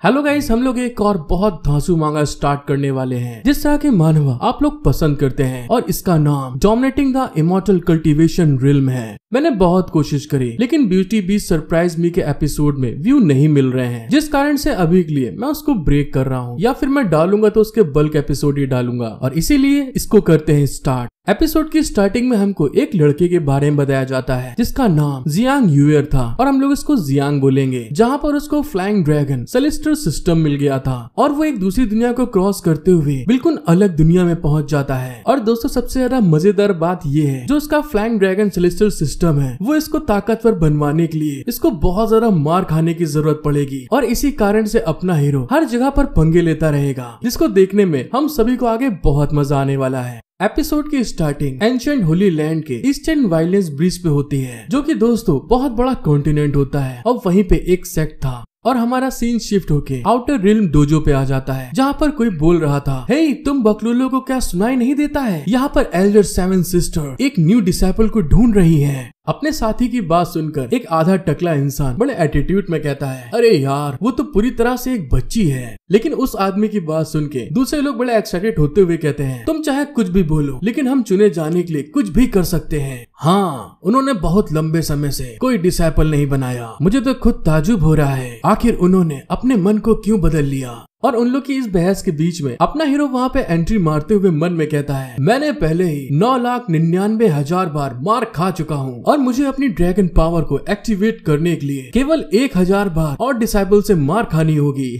Hello guys, हम लोग एक और बहुत धांसू मांगा स्टार्ट करने वाले हैं जिस तरह के मानव आप लोग पसंद करते हैं और इसका नाम dominating the immortal cultivation realm है। मैंने बहुत कोशिश करी लेकिन ब्यूटी बीस्ट सरप्राइज मी के एपिसोड में व्यू नहीं मिल रहे हैं, जिस कारण से अभी के लिए मैं उसको ब्रेक कर रहा हूँ, या फिर मैं डालूंगा तो उसके बल्क एपिसोड ही डालूंगा और इसीलिए इसको करते हैं स्टार्ट। एपिसोड की स्टार्टिंग में हमको एक लड़के के बारे में बताया जाता है जिसका नाम जियांग यूयर था और हम लोग इसको जियांग बोलेंगे, जहाँ पर उसको फ्लाइंग ड्रैगन सेलेस्टर सिस्टम मिल गया था और वो एक दूसरी दुनिया को क्रॉस करते हुए बिल्कुल अलग दुनिया में पहुंच जाता है। और दोस्तों सबसे ज्यादा मजेदार बात ये है, जो उसका फ्लाइंग ड्रैगन सेलेस्टर सिस्टम है वो इसको ताकतवर बनवाने के लिए इसको बहुत ज्यादा मार खाने की जरूरत पड़ेगी और इसी कारण से अपना हीरो हर जगह पर पंगे लेता रहेगा, जिसको देखने में हम सभी को आगे बहुत मजा आने वाला है। एपिसोड की स्टार्टिंग एंशिएंट होली लैंड के ईस्टर्न वाइल्डनेस ब्रिज पे होती है, जो कि दोस्तों बहुत बड़ा कॉन्टिनेंट होता है और वहीं पे एक सेक्ट था और हमारा सीन शिफ्ट होके आउटर रिल्म डोजो पे आ जाता है, जहाँ पर कोई बोल रहा था, हे तुम बकलूलों को क्या सुनाई नहीं देता है, यहाँ पर एल्डर सेवन सिस्टर एक न्यू डिसाइपल को ढूंढ रही है। अपने साथी की बात सुनकर एक आधा टकला इंसान बड़े एटीट्यूड में कहता है, अरे यार वो तो पूरी तरह से एक बच्ची है। लेकिन उस आदमी की बात सुन के दूसरे लोग बड़े एक्साइटेड होते हुए कहते हैं, तुम चाहे कुछ भी बोलो लेकिन हम चुने जाने के लिए कुछ भी कर सकते हैं। हाँ, उन्होंने बहुत लंबे समय से कोई डिसाइपल नहीं बनाया, मुझे तो खुद ताजुब हो रहा है आखिर उन्होंने अपने मन को क्यों बदल लिया। और उन लोग की इस बहस के बीच में अपना हीरो वहाँ पे एंट्री मारते हुए मन में कहता है, मैंने पहले ही 9,99,000 बार मार खा चुका हूँ और मुझे अपनी ड्रैगन पावर को एक्टिवेट करने के लिए केवल 1,000 बार और डिसाइपल से मार खानी होगी।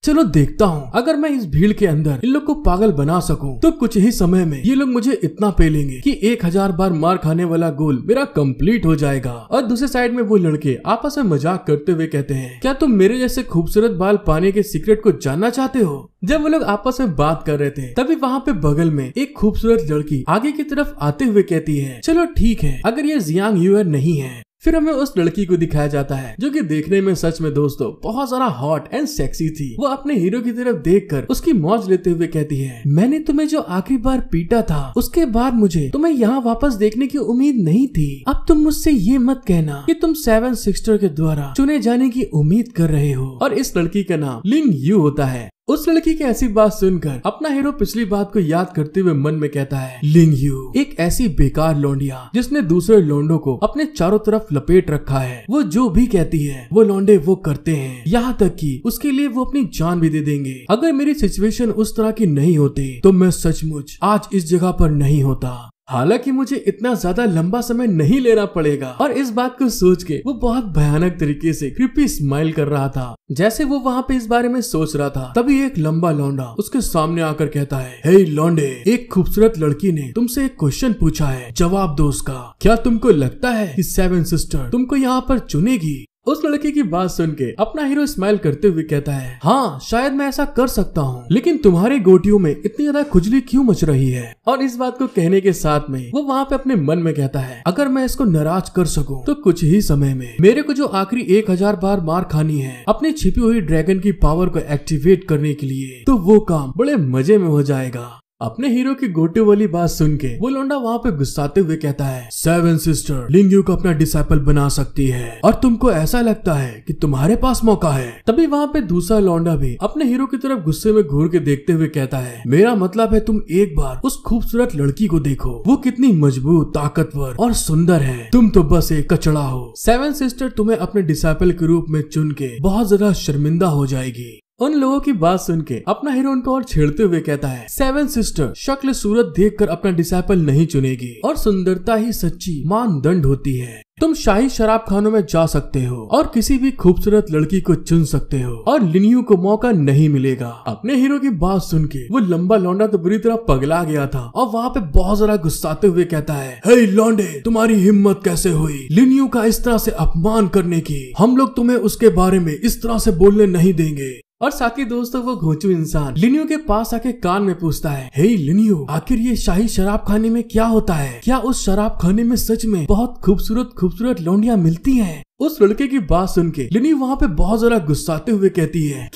चलो देखता हूँ, अगर मैं इस भीड़ के अंदर इन लोग को पागल बना सकूं तो कुछ ही समय में ये लोग मुझे इतना पेलेंगे कि 1,000 बार मार खाने वाला गोल मेरा कंप्लीट हो जाएगा। और दूसरे साइड में वो लड़के आपस में मजाक करते हुए कहते हैं, क्या तुम मेरे जैसे खूबसूरत बाल पाने के सीक्रेट को जानना चाहते हो। जब वो लोग आपस में बात कर रहे थे तभी वहाँ पे बगल में एक खूबसूरत लड़की आगे की तरफ आते हुए कहती है, चलो ठीक है, अगर ये जियांग यूयर नहीं है। फिर हमें उस लड़की को दिखाया जाता है जो कि देखने में सच में दोस्तों बहुत ज्यादा हॉट एंड सेक्सी थी। वो अपने हीरो की तरफ देखकर उसकी मौज लेते हुए कहती है, मैंने तुम्हें जो आखिरी बार पीटा था उसके बाद मुझे तुम्हें यहाँ वापस देखने की उम्मीद नहीं थी। अब तुम मुझसे ये मत कहना कि तुम सेवन सिस्टर के द्वारा चुने जाने की उम्मीद कर रहे हो। और इस लड़की का नाम लिंग यू होता है। उस लड़की की ऐसी बात सुनकर अपना हीरो पिछली बात को याद करते हुए मन में कहता है, लिंग यू एक ऐसी बेकार लौंडिया जिसने दूसरे लौंडों को अपने चारों तरफ लपेट रखा है। वो जो भी कहती है वो लौंडे वो करते हैं, यहाँ तक कि उसके लिए वो अपनी जान भी दे देंगे। अगर मेरी सिचुएशन उस तरह की नहीं होती तो मैं सचमुच आज इस जगह पर नहीं होता। हालांकि मुझे इतना ज्यादा लंबा समय नहीं लेना पड़ेगा। और इस बात को सोच के वो बहुत भयानक तरीके से क्रीपी स्माइल कर रहा था। जैसे वो वहाँ पे इस बारे में सोच रहा था तभी एक लंबा लौंडा उसके सामने आकर कहता है, हे लौंडे, एक खूबसूरत लड़की ने तुमसे एक क्वेश्चन पूछा है, जवाब दो उसका। क्या तुमको लगता है कि सेवन सिस्टर तुमको यहाँ पर चुनेगी। उस लड़की की बात सुन के अपना हीरो स्माइल करते हुए कहता है, हाँ शायद मैं ऐसा कर सकता हूँ, लेकिन तुम्हारी गोटियों में इतनी ज्यादा खुजली क्यों मच रही है। और इस बात को कहने के साथ में वो वहाँ पे अपने मन में कहता है, अगर मैं इसको नाराज कर सकूँ तो कुछ ही समय में मेरे को जो आखिरी 1,000 बार मार खानी है अपनी छिपी हुई ड्रैगन की पावर को एक्टिवेट करने के लिए, तो वो काम बड़े मजे में हो जाएगा। अपने हीरो की गोटे वाली बात सुन के वो लौंडा वहाँ पे गुस्साते हुए कहता है, सेवन सिस्टर लिंग यू को अपना डिसाइपल बना सकती है और तुमको ऐसा लगता है कि तुम्हारे पास मौका है। तभी वहाँ पे दूसरा लौंडा भी अपने हीरो की तरफ गुस्से में घूर के देखते हुए कहता है, मेरा मतलब है तुम एक बार उस खूबसूरत लड़की को देखो, वो कितनी मजबूत, ताकतवर और सुंदर है, तुम तो बस एक कचड़ा हो। सेवन सिस्टर तुम्हें अपने डिसाइपल के रूप में चुन के बहुत ज्यादा शर्मिंदा हो जाएगी। उन लोगों की बात सुन के अपना हीरो उनको और छेड़ते हुए कहता है, सेवन सिस्टर शक्ल सूरत देखकर अपना डिसाइपल नहीं चुनेगी और सुंदरता ही सच्ची मानदंड होती है। तुम शाही शराब खानों में जा सकते हो और किसी भी खूबसूरत लड़की को चुन सकते हो और लिनियू को मौका नहीं मिलेगा। अपने हीरो की बात सुन के वो लंबा लौंडा तो बुरी तरह पगला गया था और वहाँ पे बहुत जरा गुस्साते हुए कहता है, हे लौंडे, तुम्हारी हिम्मत कैसे हुई लिनियू का इस तरह से अपमान करने की। हम लोग तुम्हें उसके बारे में इस तरह से बोलने नहीं देंगे। और साथ ही दोस्तों वो घोंचू इंसान लिनियू के पास आके कान में पूछता है, हे लिनियू, आखिर ये शाही शराब खाने में क्या होता है। क्या उस शराब खाने में सच में बहुत खूबसूरत खूबसूरत लौंडियां मिलती हैं। उस लड़के की बात सुन के लिनियू वहाँ पे बहुत ज्यादा गुस्साते हुए कहती है,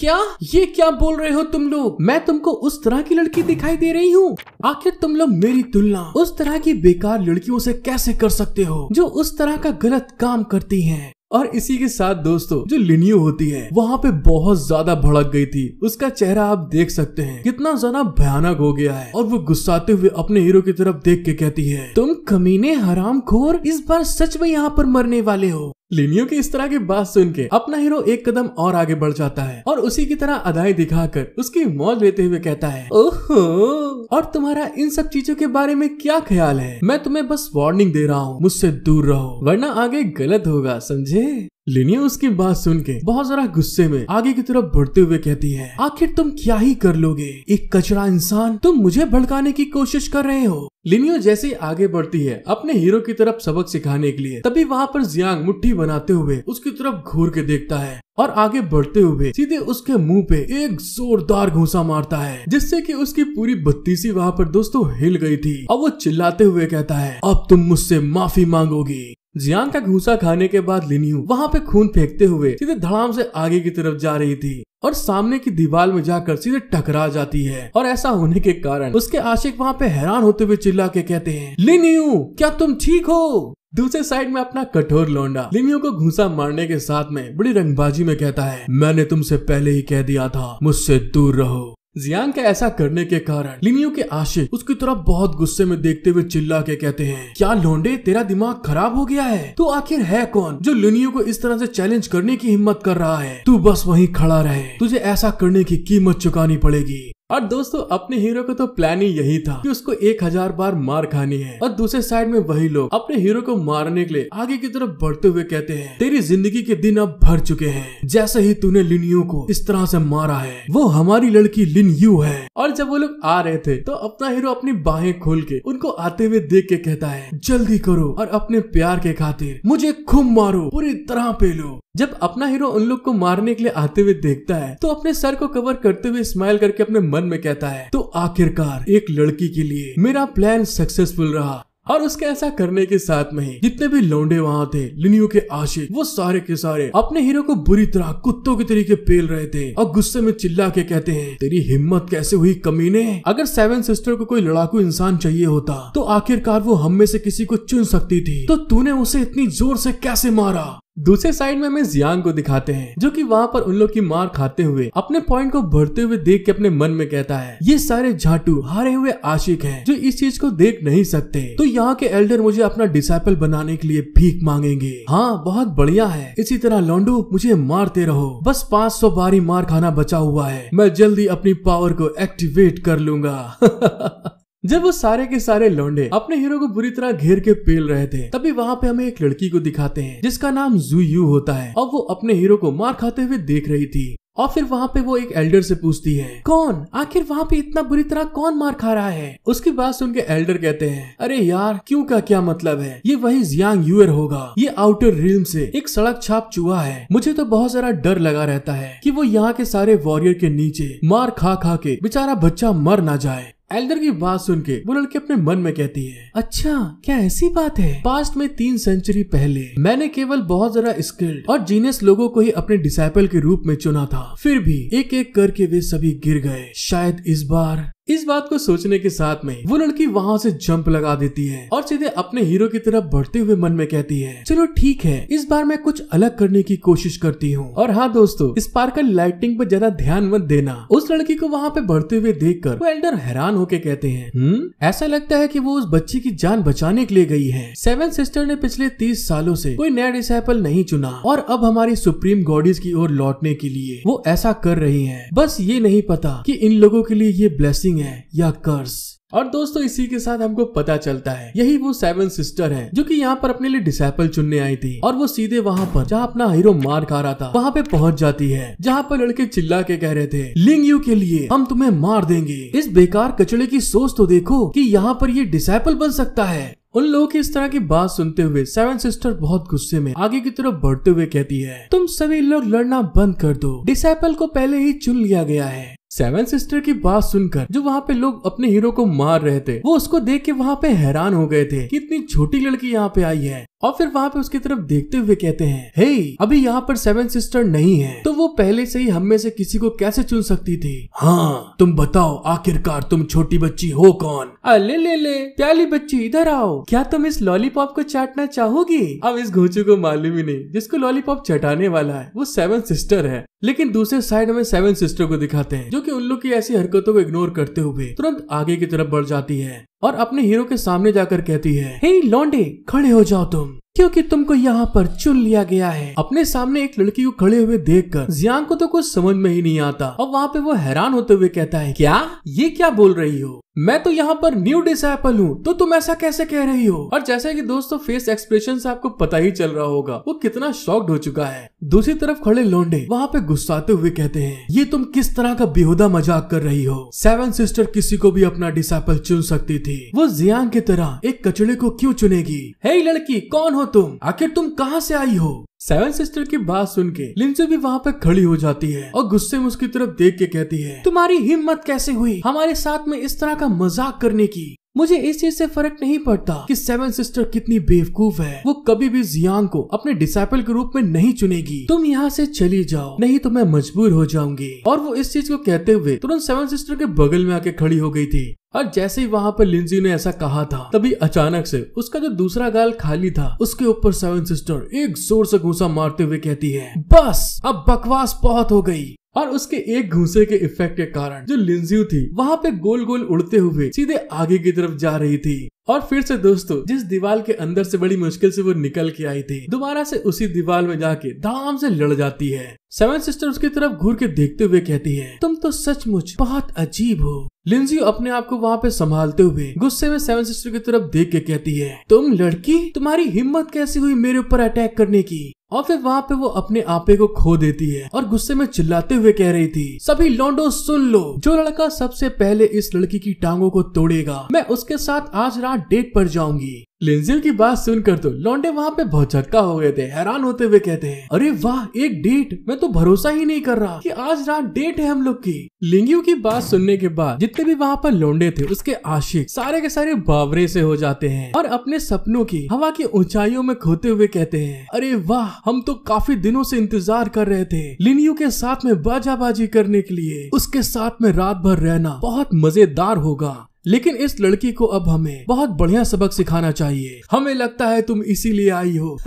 ये क्या बोल रहे हो तुम लोग। मैं तुमको उस तरह की लड़की दिखाई दे रही हूँ। आखिर तुम लोग मेरी तुलना उस तरह की बेकार लड़कियों से कैसे कर सकते हो जो उस तरह का गलत काम करती हैं। और इसी के साथ दोस्तों जो लिनियो होती है वहाँ पे बहुत ज्यादा भड़क गई थी। उसका चेहरा आप देख सकते हैं कितना ज्यादा भयानक हो गया है और वो गुस्साते हुए अपने हीरो की तरफ देख के कहती है, तुम कमीने हरामखोर, इस बार सच में यहाँ पर मरने वाले हो। लिनियो की इस तरह की बात सुन के अपना हीरो एक कदम और आगे बढ़ जाता है और उसी की तरह अदाएं दिखाकर उसकी मौज लेते हुए कहता है, ओहो, और तुम्हारा इन सब चीजों के बारे में क्या ख्याल है? मैं तुम्हें बस वार्निंग दे रहा हूँ, मुझसे दूर रहो वरना आगे गलत होगा, समझे? लिनियो उसकी बात सुन के बहुत जरा गुस्से में आगे की तरफ बढ़ते हुए कहती है, आखिर तुम क्या ही कर लोगे? एक कचरा इंसान, तुम मुझे भड़काने की कोशिश कर रहे हो। लिनियो जैसे ही आगे बढ़ती है अपने हीरो की तरफ सबक सिखाने के लिए, तभी वहाँ पर जियांग मुट्ठी बनाते हुए उसकी तरफ घूर के देखता है और आगे बढ़ते हुए सीधे उसके मुंह पे एक जोरदार घूंसा मारता है, जिससे कि उसकी पूरी बत्तीसी वहाँ पर दोस्तों हिल गई थी और वो चिल्लाते हुए कहता है, अब तुम मुझसे माफी मांगोगी। जियांग का घूंसा खाने के बाद लिनियो वहाँ पे खून फेंकते हुए सीधे धड़ाम से आगे की तरफ जा रही थी और सामने की दीवार में जाकर सीधे टकरा जाती है और ऐसा होने के कारण उसके आशिक वहाँ पे हैरान होते हुए चिल्ला के कहते हैं, लिनियो क्या तुम ठीक हो? दूसरे साइड में अपना कठोर लौंडा लिनियो को घूंसा मारने के साथ में बड़ी रंगबाजी में कहता है, मैंने तुमसे पहले ही कह दिया था, मुझसे दूर रहो। जियांग का ऐसा करने के कारण लिनियो के आशिक उसकी तरफ बहुत गुस्से में देखते हुए चिल्ला के कहते हैं, क्या लौंडे तेरा दिमाग खराब हो गया है? तू आखिर है कौन जो लिनियो को इस तरह से चैलेंज करने की हिम्मत कर रहा है? तू बस वहीं खड़ा रहे, तुझे ऐसा करने की कीमत चुकानी पड़ेगी। और दोस्तों अपने हीरो को तो प्लान ही यही था कि उसको 1000 बार मार खानी है और दूसरे साइड में वही लोग अपने हीरो को मारने के लिए आगे की तरफ बढ़ते हुए कहते हैं, तेरी जिंदगी के दिन अब भर चुके हैं, जैसे ही तूने लिनियो को इस तरह से मारा है वो हमारी लड़की लिन यू है। और जब वो लोग आ रहे थे तो अपना हीरो अपनी बाहें खोल के उनको आते हुए देख के कहता है, जल्दी करो और अपने प्यार के खातिर मुझे खूब मारो, पूरी तरह पे लो। जब अपना हीरो उन लोग को मारने के लिए आते हुए देखता है तो अपने सर को कवर करते हुए स्माइल करके अपने मन में कहता है, तो आखिरकार एक लड़की के लिए मेरा प्लान सक्सेसफुल रहा। और उसके ऐसा करने के साथ में ही जितने भी लौंडे वहाँ थे लिनियो के आशिक, वो सारे के सारे अपने हीरो को बुरी तरह कुत्तों के तरीके पेल रहे थे और गुस्से में चिल्ला के कहते हैं, तेरी हिम्मत कैसे हुई कमीने? अगर सेवन सिस्टर को कोई लड़ाकू इंसान चाहिए होता तो आखिरकार वो हम में से किसी को चुन सकती थी, तो तूने उसे इतनी जोर से कैसे मारा? दूसरे साइड में हमें जियांग को दिखाते हैं जो कि वहाँ पर उन लोग की मार खाते हुए अपने पॉइंट को बढ़ते हुए देख के अपने मन में कहता है, ये सारे झाटू हारे हुए आशिक हैं जो इस चीज को देख नहीं सकते, तो यहाँ के एल्डर मुझे अपना डिसाइपल बनाने के लिए भीख मांगेंगे। हाँ बहुत बढ़िया है, इसी तरह लौंडू मुझे मारते रहो, बस 500 बारी मार खाना बचा हुआ है, मैं जल्दी अपनी पावर को एक्टिवेट कर लूंगा। जब वो सारे के सारे लौंडे अपने हीरो को बुरी तरह घेर के पेल रहे थे तभी वहाँ पे हमें एक लड़की को दिखाते हैं जिसका नाम जू यू होता है और वो अपने हीरो को मार खाते हुए देख रही थी। और फिर वहाँ पे वो एक एल्डर से पूछती है, कौन? आखिर वहाँ पे इतना बुरी तरह कौन मार खा रहा है? उसकी बात सुन के एल्डर कहते हैं, अरे यार क्यों का क्या मतलब है, ये वही जियांग यूर होगा, ये आउटर रिल्म से एक सड़क छाप चूहा है। मुझे तो बहुत सारा डर लगा रहता है कि वो यहाँ के सारे वॉरियर के नीचे मार खा खा के बेचारा बच्चा मर ना जाए। एल्डर की बात सुन के वो लड़की अपने मन में कहती है, अच्छा क्या ऐसी बात है? पास्ट में 3 सेंचुरी पहले मैंने केवल बहुत जरा स्किल्ड और जीनियस लोगों को ही अपने डिसाइपल के रूप में चुना था, फिर भी एक एक करके वे सभी गिर गए। शायद इस बार। इस बात को सोचने के साथ में वो लड़की वहाँ से जंप लगा देती है और सीधे अपने हीरो की तरफ बढ़ते हुए मन में कहती है, चलो ठीक है, इस बार मैं कुछ अलग करने की कोशिश करती हूँ। और हाँ दोस्तों, स्पार्कल लाइटिंग पर ज्यादा ध्यान मत देना। उस लड़की को वहाँ पे बढ़ते हुए देखकर वो एल्डर हैरान होके कहते हैं, ऐसा लगता है कि वो उस बच्ची की जान बचाने के लिए गई है। सेवन सिस्टर ने पिछले 30 सालों से कोई नया डिसाइपल नहीं चुना और अब हमारी सुप्रीम गॉडेस की ओर लौटने के लिए वो ऐसा कर रही है। बस ये नहीं पता कि इन लोगों के लिए ये ब्लेसिंग है या कर्स। और दोस्तों इसी के साथ हमको पता चलता है यही वो सेवन सिस्टर हैं जो कि यहाँ पर अपने लिए डिसाइपल चुनने आई थी और वो सीधे वहाँ पर जहाँ अपना हीरो मार खा रहा था वहाँ पे पहुँच जाती है, जहाँ पर लड़के चिल्ला के कह रहे थे, लिंग यू के लिए हम तुम्हें मार देंगे। इस बेकार कचड़े की सोच तो देखो कि यहाँ पर ये डिसाइपल बन सकता है। उन लोगों की इस तरह की बात सुनते हुए सेवन सिस्टर बहुत गुस्से में आगे की तरफ बढ़ते हुए कहती है, तुम सभी लोग लड़ना बंद कर दो, डिसाइपल को पहले ही चुन लिया गया है। सेवन सिस्टर की बात सुनकर जो वहाँ पे लोग अपने हीरो को मार रहे थे वो उसको देख के वहाँ पे हैरान हो गए थे कि इतनी छोटी लड़की यहाँ पे आई है और फिर वहाँ पे उसकी तरफ देखते हुए कहते हैं, हे अभी यहाँ पर 7 सिस्टर नहीं है, तो वो पहले से ही हम में से किसी को कैसे चुन सकती थी। हाँ तुम बताओ आखिरकार तुम छोटी बच्ची हो कौन? अले ले प्याली बच्ची इधर आओ, क्या तुम इस लॉलीपॉप को चाटना चाहोगी? अब इस घोंचू को मालूम ही नहीं जिसको लॉलीपॉप चटाने वाला है वो 7 सिस्टर है। लेकिन दूसरे साइड में 7 सिस्टर को दिखाते हैं जो कि उन लोग की ऐसी हरकतों को इग्नोर करते हुए तुरंत आगे की तरफ बढ़ जाती है और अपने हीरो के सामने जाकर कहती है, हे लौंडे खड़े हो जाओ तुम, क्योंकि तुमको यहाँ पर चुन लिया गया है। अपने सामने एक लड़की को खड़े हुए देखकर जियांग को तो कुछ समझ में ही नहीं आता और वहाँ पे वो हैरान होते हुए कहता है, क्या ये क्या बोल रही हो? मैं तो यहाँ पर न्यू डिसाइपल हूँ, तो तुम ऐसा कैसे कह रही हो? और जैसे कि दोस्तों फेस एक्सप्रेशन से आपको पता ही चल रहा होगा वो कितना शॉक्ड हो चुका है। दूसरी तरफ खड़े लौंडे वहाँ पे गुस्साते हुए कहते हैं, ये तुम किस तरह का बेहुदा मजाक कर रही हो? 7 सिस्टर किसी को भी अपना डिसाइपल चुन सकती थी, वो जियांग की तरह एक कचड़े को क्यों चुनेगी? हे लड़की कौन हो तुम? आखिर तुम कहाँ से आई हो? 7 सिस्टर की बात सुन के लिंजी भी वहाँ पे खड़ी हो जाती है और गुस्से में उसकी तरफ देख के कहती है, तुम्हारी हिम्मत कैसे हुई हमारे साथ में इस तरह का मजाक करने की? मुझे इस चीज से फर्क नहीं पड़ता कि 7 सिस्टर कितनी बेवकूफ है, वो कभी भी जियांग को अपने डिसाइपल के रूप में नहीं चुनेगी। तुम यहाँ से चली जाओ, नहीं तो मैं मजबूर हो जाऊंगी। और वो इस चीज को कहते हुए तुरंत 7 सिस्टर के बगल में आके खड़ी हो गई थी। और जैसे ही वहाँ पर लिंजी ने ऐसा कहा था तभी अचानक से उसका जो दूसरा गाल खाली था उसके ऊपर 7 सिस्टर एक जोर से घूंसा मारते हुए कहती है, बस अब बकवास बहुत हो गई। और उसके एक घूंसे के इफेक्ट के कारण जो लिंजी थी वहाँ पे गोल गोल उड़ते हुए सीधे आगे की तरफ जा रही थी। और फिर से दोस्तों जिस दीवार के अंदर से बड़ी मुश्किल से वो निकल के आई थी दोबारा से उसी दीवार में जाके धाम से लड़ जाती है। 7 सिस्टर उसकी तरफ घूर के देखते हुए कहती है, तुम तो सचमुच बहुत अजीब हो। लिंजी अपने आप को वहाँ पे संभालते हुए गुस्से में 7 सिस्टर की तरफ देख के कहती है, तुम लड़की तुम्हारी हिम्मत कैसी हुई मेरे ऊपर अटैक करने की? और फिर वहाँ पे वो अपने आपे को खो देती है और गुस्से में चिल्लाते हुए कह रही थी, सभी लौंडो सुन लो, जो लड़का सबसे पहले इस लड़की की टांगों को तोड़ेगा मैं उसके साथ आज रात डेट पर जाऊंगी। लिंजी की बात सुनकर तो लौंडे वहाँ पे बहुत झटका हो गए थे, हैरान होते हुए कहते हैं, अरे वाह एक डेट, मैं तो भरोसा ही नहीं कर रहा कि आज रात डेट है हम लोग की। लिंगियो की बात सुनने के बाद जितने भी वहाँ पर लौंडे थे उसके आशिक सारे के सारे बावरे से हो जाते हैं और अपने सपनों की हवा की ऊंचाइयों में खोते हुए कहते हैं, अरे वाह हम तो काफी दिनों से इंतजार कर रहे थे लिंगियो के साथ में बाजाबाजी करने के लिए, उसके साथ में रात भर रहना बहुत मजेदार होगा। लेकिन इस लड़की को अब हमें बहुत बढ़िया सबक सिखाना चाहिए। हमें लगता है तुम इसीलिए आई हो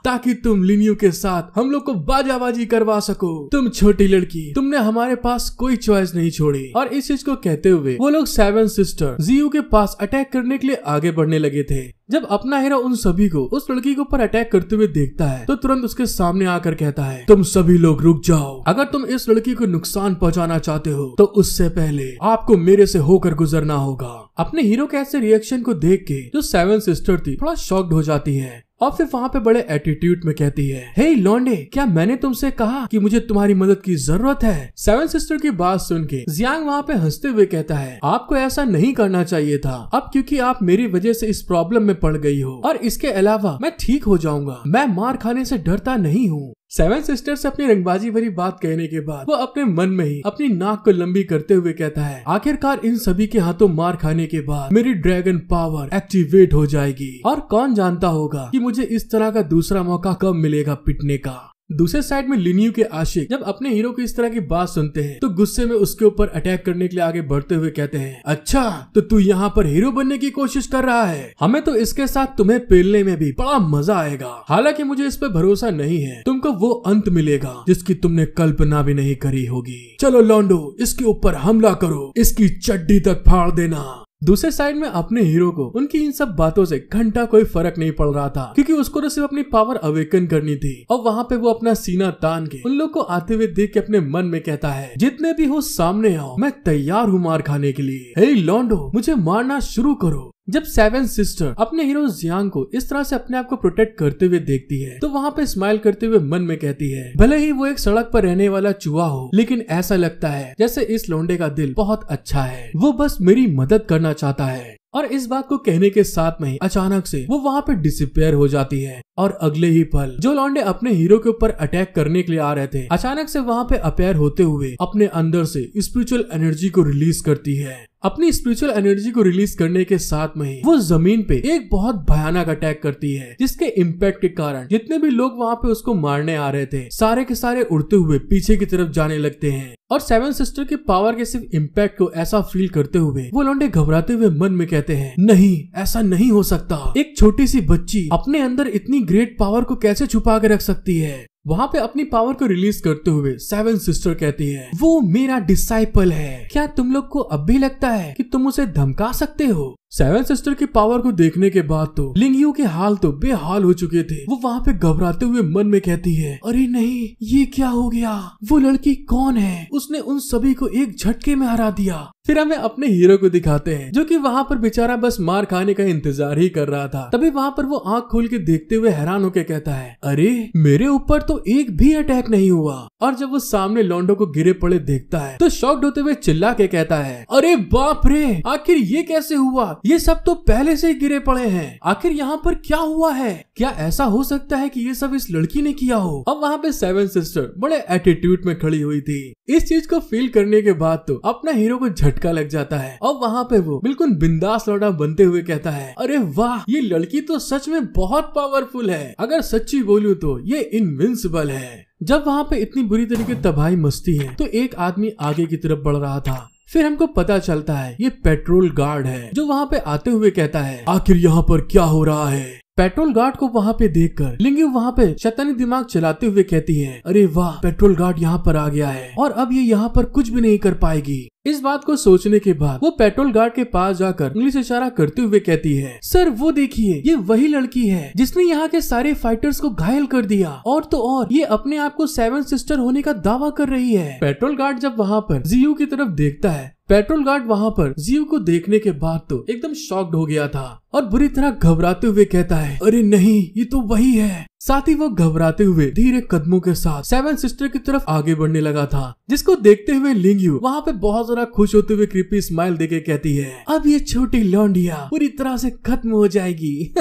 ताकि तुम लिनियो के साथ हम लोग को बाजाबाजी करवा सको। तुम छोटी लड़की, तुमने हमारे पास कोई चॉइस नहीं छोड़ी। और इस चीज को कहते हुए वो लोग 7 सिस्टर जियू के पास अटैक करने के लिए आगे बढ़ने लगे थे। जब अपना हीरो उन सभी को उस लड़की के ऊपर अटैक करते हुए देखता है तो तुरंत उसके सामने आकर कहता है, तुम सभी लोग रुक जाओ, अगर तुम इस लड़की को नुकसान पहुंचाना चाहते हो तो उससे पहले आपको मेरे से होकर गुजरना होगा। अपने हीरो के ऐसे रिएक्शन को देख के जो 7 सिस्टर थी थोड़ा शॉक्ड हो जाती है और फिर वहाँ पे बड़े एटीट्यूड में कहती है, हे लौंडे, क्या मैंने तुमसे कहा कि मुझे तुम्हारी मदद की जरूरत है? 7 सिस्टर की बात सुन के जियांग वहाँ पे हंसते हुए कहता है, आपको ऐसा नहीं करना चाहिए था, अब क्योंकि आप मेरी वजह से इस प्रॉब्लम में पड़ गई हो और इसके अलावा मैं ठीक हो जाऊंगा, मैं मार खाने से डरता नहीं हूँ। 7 सिस्टर से अपनी रंगबाजी भरी बात कहने के बाद वो अपने मन में ही अपनी नाक को लंबी करते हुए कहता है, आखिरकार इन सभी के हाथों मार खाने के बाद मेरी ड्रैगन पावर एक्टिवेट हो जाएगी और कौन जानता होगा कि मुझे इस तरह का दूसरा मौका कब मिलेगा पिटने का। दूसरे साइड में लिनियो के आशिक जब अपने हीरो की इस तरह की बात सुनते हैं तो गुस्से में उसके ऊपर अटैक करने के लिए आगे बढ़ते हुए कहते हैं, अच्छा तो तू यहाँ पर हीरो बनने की कोशिश कर रहा है, हमें तो इसके साथ तुम्हें पेलने में भी बड़ा मजा आएगा। हालांकि मुझे इस पे भरोसा नहीं है, तुमको वो अंत मिलेगा जिसकी तुमने कल्पना भी नहीं करी होगी। चलो लौंडो, इसके ऊपर हमला करो, इसकी चड्डी तक फाड़ देना। दूसरे साइड में अपने हीरो को उनकी इन सब बातों से घंटा कोई फर्क नहीं पड़ रहा था, क्योंकि उसको तो सिर्फ अपनी पावर अवेकन करनी थी। और वहाँ पे वो अपना सीना तान के उन लोग को आते हुए देख के अपने मन में कहता है, जितने भी हो सामने आओ, मैं तैयार हूँ मार खाने के लिए। हे लौंडो, मुझे मारना शुरू करो। जब 7 सिस्टर अपने हीरो जियांग को इस तरह से अपने आप को प्रोटेक्ट करते हुए देखती है तो वहाँ पे स्माइल करते हुए मन में कहती है, भले ही वो एक सड़क पर रहने वाला चूहा हो, लेकिन ऐसा लगता है जैसे इस लौंडे का दिल बहुत अच्छा है, वो बस मेरी मदद करना चाहता है। और इस बात को कहने के साथ में अचानक से वो वहाँ पे डिसअपियर हो जाती है और अगले ही पल जो लौंडे अपने हीरो के ऊपर अटैक करने के लिए आ रहे थे अचानक से वहाँ पे अपीयर होते हुए अपने अंदर से स्पिरिचुअल एनर्जी को रिलीज करती है अपनी स्पिरिचुअल एनर्जी को रिलीज करने के साथ में ही वो जमीन पे एक बहुत भयानक अटैक करती है, जिसके इम्पैक्ट के कारण जितने भी लोग वहाँ पे उसको मारने आ रहे थे सारे के सारे उड़ते हुए पीछे की तरफ जाने लगते हैं। और सेवन सिस्टर के पावर के सिर्फ इम्पैक्ट को ऐसा फील करते हुए वो लौंडे घबराते हुए मन में कहते हैं, नहीं ऐसा नहीं हो सकता, एक छोटी सी बच्ची अपने अंदर इतनी ग्रेट पावर को कैसे छुपा के रख सकती है। वहाँ पे अपनी पावर को रिलीज करते हुए सेवन सिस्टर कहती है, वो मेरा डिसाइपल है, क्या तुम लोग को अब भी लगता है कि तुम उसे धमका सकते हो। सेवन सिस्टर की पावर को देखने के बाद तो लिंगियो के हाल तो बेहाल हो चुके थे। वो वहाँ पे घबराते हुए मन में कहती है, अरे नहीं ये क्या हो गया, वो लड़की कौन है, उसने उन सभी को एक झटके में हरा दिया। फिर हमें अपने हीरो को दिखाते हैं जो कि वहाँ पर बेचारा बस मार खाने का इंतजार ही कर रहा था। तभी वहाँ पर वो आंख खोल के देखते हुए हैरान होके कहता है, अरे मेरे ऊपर तो एक भी अटैक नहीं हुआ। और जब वो सामने लॉन्डो को गिरे पड़े देखता है तो शॉक्ड होते हुए चिल्ला के कहता है, अरे बाप रे, आखिर ये कैसे हुआ, ये सब तो पहले से ही गिरे पड़े हैं, आखिर यहाँ पर क्या हुआ है, क्या ऐसा हो सकता है कि ये सब इस लड़की ने किया हो। अब वहाँ पे सेवन सिस्टर बड़े एटीट्यूड में खड़ी हुई थी। इस चीज को फील करने के बाद तो अपना हीरो को झटका लग जाता है और वहाँ पे वो बिल्कुल बिंदास लौंडा बनते हुए कहता है, अरे वाह, ये लड़की तो सच में बहुत पावरफुल है, अगर सच्ची बोलूं तो ये इनविंसिबल है। जब वहाँ पे इतनी बुरी तरीके तबाही मचती है तो एक आदमी आगे की तरफ बढ़ रहा था। फिर हमको पता चलता है ये पेट्रोल गार्ड है, जो वहाँ पे आते हुए कहता है, आखिर यहाँ पर क्या हो रहा है। पेट्रोल गार्ड को वहाँ पे देखकर लिंगियो वहाँ पे शैतानी दिमाग चलाते हुए कहती है, अरे वाह, पेट्रोल गार्ड यहाँ पर आ गया है और अब ये यहाँ पर कुछ भी नहीं कर पाएगी। इस बात को सोचने के बाद वो पेट्रोल गार्ड के पास जाकर उंगली से इशारा करते हुए कहती है, सर वो देखिए, ये वही लड़की है जिसने यहाँ के सारे फाइटर्स को घायल कर दिया, और तो और ये अपने आप को सेवन सिस्टर होने का दावा कर रही है। पेट्रोल गार्ड जब वहाँ पर जियू की तरफ देखता है, पेट्रोल गार्ड वहाँ पर जियू को देखने के बाद तो एकदम शॉक्ड हो गया था और बुरी तरह घबराते हुए कहता है, अरे नहीं, ये तो वही है। साथ ही वो घबराते हुए धीरे कदमों के साथ सेवन सिस्टर की तरफ आगे बढ़ने लगा था, जिसको देखते हुए लिंगियो वहाँ पे बहुत ज्यादा खुश होते हुए क्रीपी स्माइल देके कहती है, अब ये छोटी लौंडिया पूरी तरह से खत्म हो जाएगी।